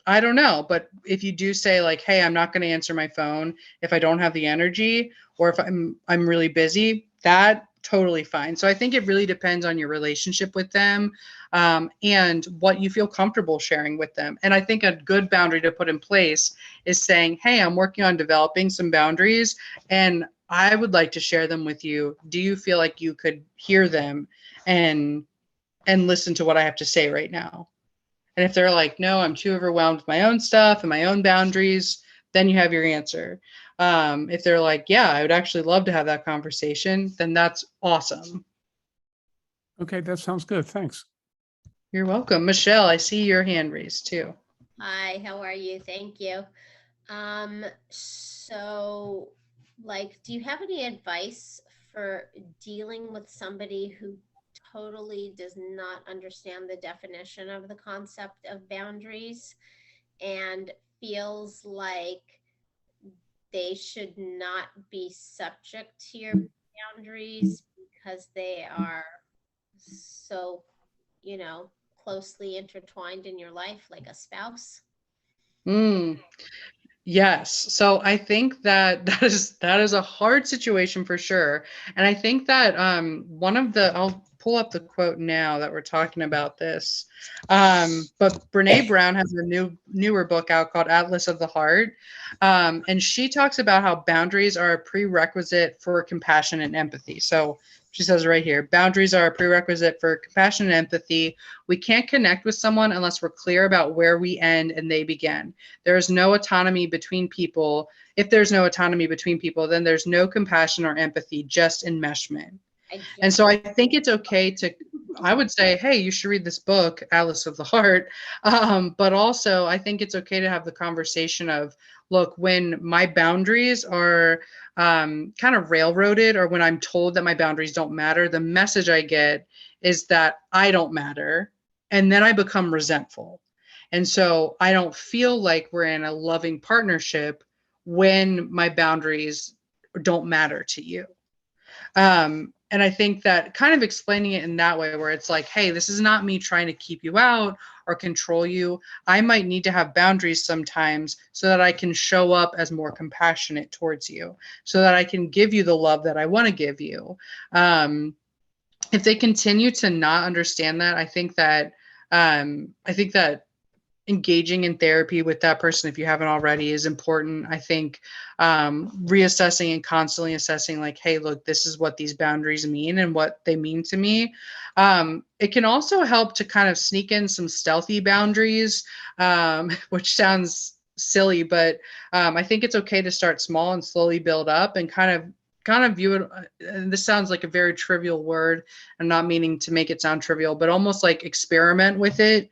I don't know. But if you do say like, hey, I'm not going to answer my phone if I don't have the energy, or if I'm really busy, that totally fine. So I think it really depends on your relationship with them, and what you feel comfortable sharing with them. And I think a good boundary to put in place is saying, hey, I'm working on developing some boundaries and I would like to share them with you. Do you feel like you could hear them and listen to what I have to say right now? And if they're like, no, I'm too overwhelmed with my own stuff and my own boundaries, then you have your answer. If they're like, yeah, I would actually love to have that conversation, then that's awesome. Okay, that sounds good. Thanks. You're welcome. Michelle, I see your hand raised too. Hi, how are you? Thank you. So do you have any advice for dealing with somebody who totally does not understand the definition of the concept of boundaries and feels like they should not be subject to your boundaries because they are so, closely intertwined in your life, like a spouse? Yes. So I think that that is a hard situation for sure. And I think that I'll pull up the quote now that we're talking about this. But Brene Brown has a newer book out called Atlas of the Heart. And she talks about how boundaries are a prerequisite for compassion and empathy. So she says right here, boundaries are a prerequisite for compassion and empathy. We can't connect with someone unless we're clear about where we end and they begin. There is no autonomy between people. If there's no autonomy between people, then there's no compassion or empathy, just enmeshment. And so I think it's okay to, I would say, hey, you should read this book, Atlas of the Heart. But also, I think it's okay to have the conversation of, look, when my boundaries are kind of railroaded, or when I'm told that my boundaries don't matter, the message I get is that I don't matter. And then I become resentful. And so I don't feel like we're in a loving partnership when my boundaries don't matter to you. And I think that kind of explaining it in that way, where it's like, hey, this is not me trying to keep you out or control you. I might need to have boundaries sometimes so that I can show up as more compassionate towards you, so that I can give you the love that I want to give you. If they continue to not understand that, I think that engaging in therapy with that person, if you haven't already, is important. I think reassessing and constantly assessing, like, hey, look, this is what these boundaries mean and what they mean to me. It can also help to kind of sneak in some stealthy boundaries, which sounds silly, but I think it's okay to start small and slowly build up, and kind of view it, and this sounds like a very trivial word, I'm not meaning to make it sound trivial, but almost like experiment with it.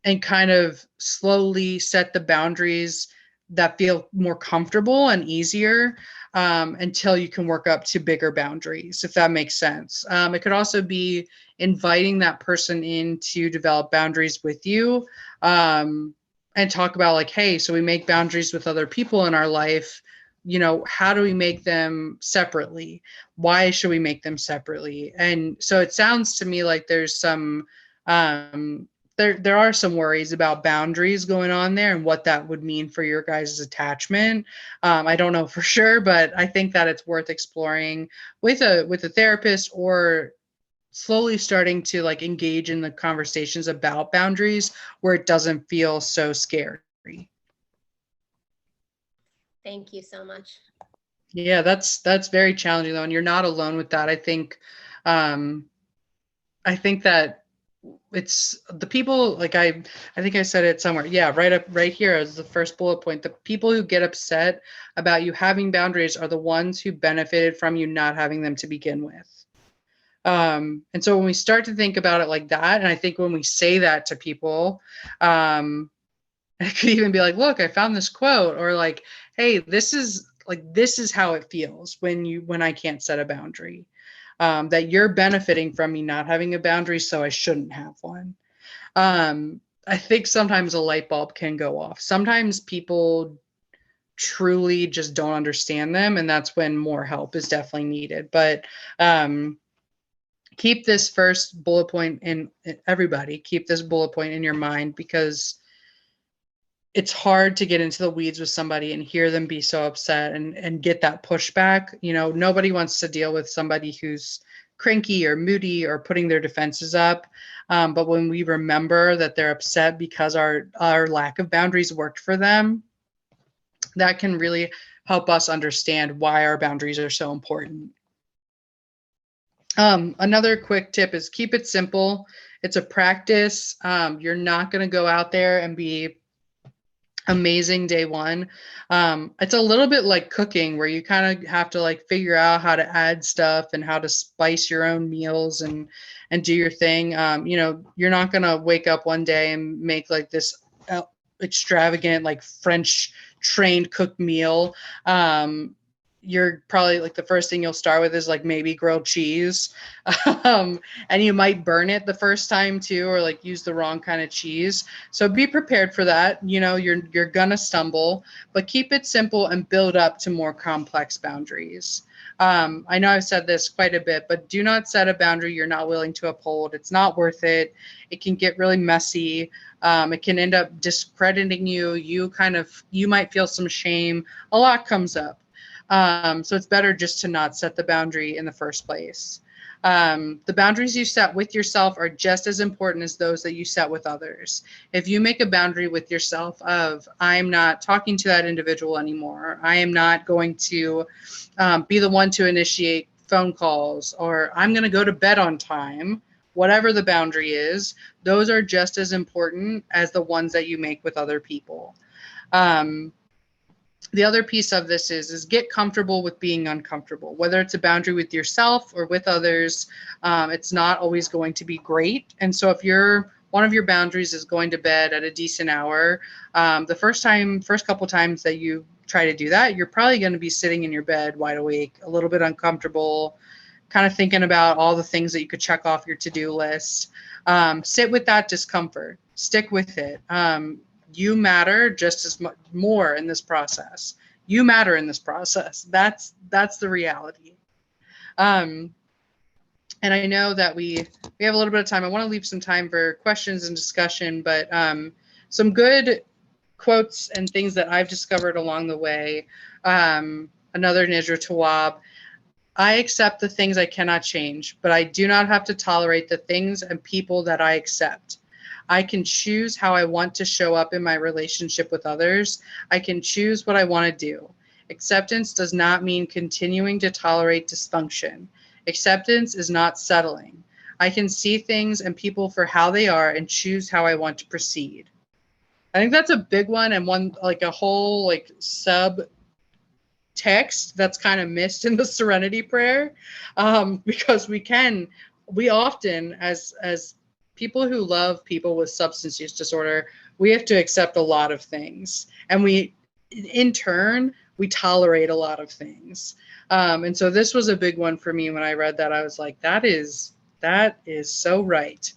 And kind of slowly set the boundaries that feel more comfortable and easier, until you can work up to bigger boundaries, if that makes sense. It could also be inviting that person in to develop boundaries with you, and talk about, like, hey, so we make boundaries with other people in our life. How do we make them separately? Why should we make them separately? And so it sounds to me like there's some, there are some worries about boundaries going on there and what that would mean for your guys' attachment. I don't know for sure, but I think that it's worth exploring with a therapist, or slowly starting to, like, engage in the conversations about boundaries where it doesn't feel so scary. Thank you so much. Yeah, that's very challenging though, and you're not alone with that. I think that it's the people, like, I think I said it somewhere. Yeah, right here is the first bullet point. The people who get upset about you having boundaries are the ones who benefited from you not having them to begin with. And so when we start to think about it like that, and I think when we say that to people, it could even be like, look, I found this quote, or like, hey, this is how it feels when I can't set a boundary. That you're benefiting from me not having a boundary, so I shouldn't have one. I think sometimes a light bulb can go off. Sometimes people truly just don't understand them, and that's when more help is definitely needed. But keep this first bullet point in, everybody, keep this bullet point in your mind, because it's hard to get into the weeds with somebody and hear them be so upset and get that pushback. Nobody wants to deal with somebody who's cranky or moody or putting their defenses up. But when we remember that they're upset because our lack of boundaries worked for them, that can really help us understand why our boundaries are so important. Another quick tip is keep it simple. It's a practice. You're not going to go out there and be amazing day one. It's a little bit like cooking, where you kind of have to, like, figure out how to add stuff and how to spice your own meals and do your thing. You're not going to wake up one day and make like this extravagant, like, French trained cooked meal. You're probably, like, the first thing you'll start with is, like, maybe grilled cheese. And you might burn it the first time too, or, like, use the wrong kind of cheese. So be prepared for that. You're gonna stumble, but keep it simple and build up to more complex boundaries. I know I've said this quite a bit, but do not set a boundary you're not willing to uphold. It's not worth it. It can get really messy. It can end up discrediting you. You might feel some shame. A lot comes up. So it's better just to not set the boundary in the first place. The boundaries you set with yourself are just as important as those that you set with others. If you make a boundary with yourself of, I'm not talking to that individual anymore, I am not going to be the one to initiate phone calls, or I'm going to go to bed on time, whatever the boundary is, those are just as important as the ones that you make with other people. The other piece of this is get comfortable with being uncomfortable, whether it's a boundary with yourself or with others. It's not always going to be great. And so if one of your boundaries is going to bed at a decent hour, the first couple times that you try to do that, you're probably going to be sitting in your bed wide awake, a little bit uncomfortable, kind of thinking about all the things that you could check off your to-do list. Sit with that discomfort, stick with it. You matter just as much more in this process. You matter in this process. That's the reality. And I know that we have a little bit of time. I want to leave some time for questions and discussion, but some good quotes and things that I've discovered along the way. Another Nidra Tawwab. I accept the things I cannot change, but I do not have to tolerate the things and people that I accept. I can choose how I want to show up in my relationship with others. I can choose what I want to do. Acceptance does not mean continuing to tolerate dysfunction. Acceptance is not settling. I can see things and people for how they are and choose how I want to proceed. I think that's a big one, and one like a whole like sub text that's kind of missed in the Serenity Prayer, because we often as people who love people with substance use disorder, we have to accept a lot of things, and in turn we tolerate a lot of things. And so this was a big one for me. When I read that, I was like, that is so right.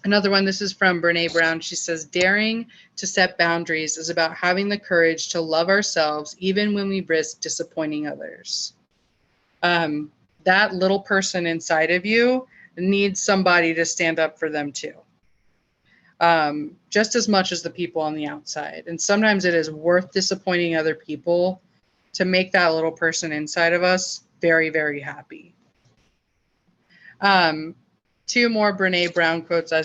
Another one, this is from Brene Brown. She says, daring to set boundaries is about having the courage to love ourselves even when we risk disappointing others. That little person inside of you needs somebody to stand up for them too, just as much as the people on the outside. And sometimes it is worth disappointing other people to make that little person inside of us very, very happy. Two more Brene Brown quotes. I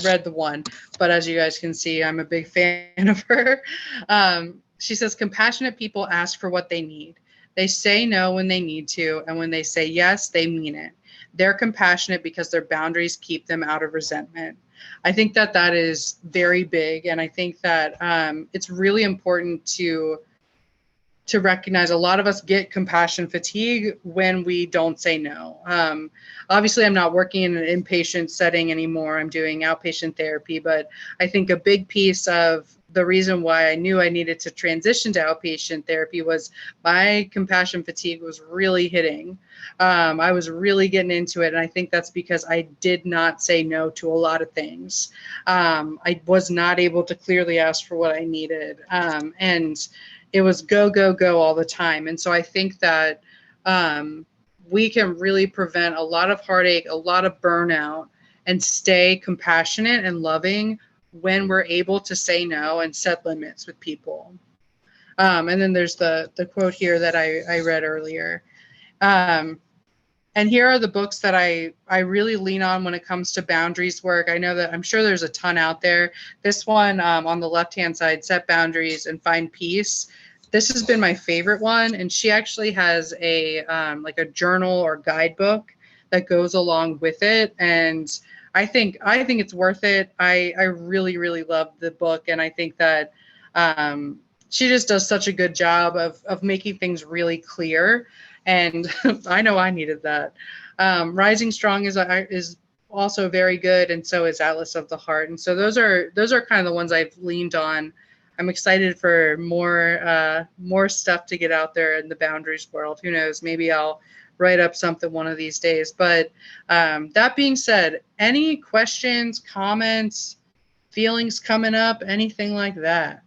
read the one, but as you guys can see, I'm a big fan of her. She says, compassionate people ask for what they need. They say no when they need to, and when they say yes, they mean it. They're compassionate because their boundaries keep them out of resentment. I think that is very big, and I think that it's really important to recognize a lot of us get compassion fatigue when we don't say no. Obviously, I'm not working in an inpatient setting anymore. I'm doing outpatient therapy, but I think a big piece of the reason why I knew I needed to transition to outpatient therapy was my compassion fatigue was really hitting. I was really getting into it, and I think that's because I did not say no to a lot of things. I was not able to clearly ask for what I needed, and it was go, go, go all the time. And so I think that we can really prevent a lot of heartache, a lot of burnout, and stay compassionate and loving when we're able to say no and set limits with people. And then there's the quote here that I read earlier. And here are the books that I really lean on when it comes to boundaries work. I know that I'm sure there's a ton out there. This one on the left-hand side, Set Boundaries and Find Peace. This has been my favorite one. And she actually has a like a journal or guidebook that goes along with it. And I think it's worth it. I really, really love the book. And I think that she just does such a good job of making things really clear. And I know I needed that. Rising Strong is also very good, and so is Atlas of the Heart. And so those are kind of the ones I've leaned on. I'm excited for more stuff to get out there in the boundaries world. Who knows? Maybe I'll write up something one of these days. But that being said, any questions, comments, feelings coming up, anything like that?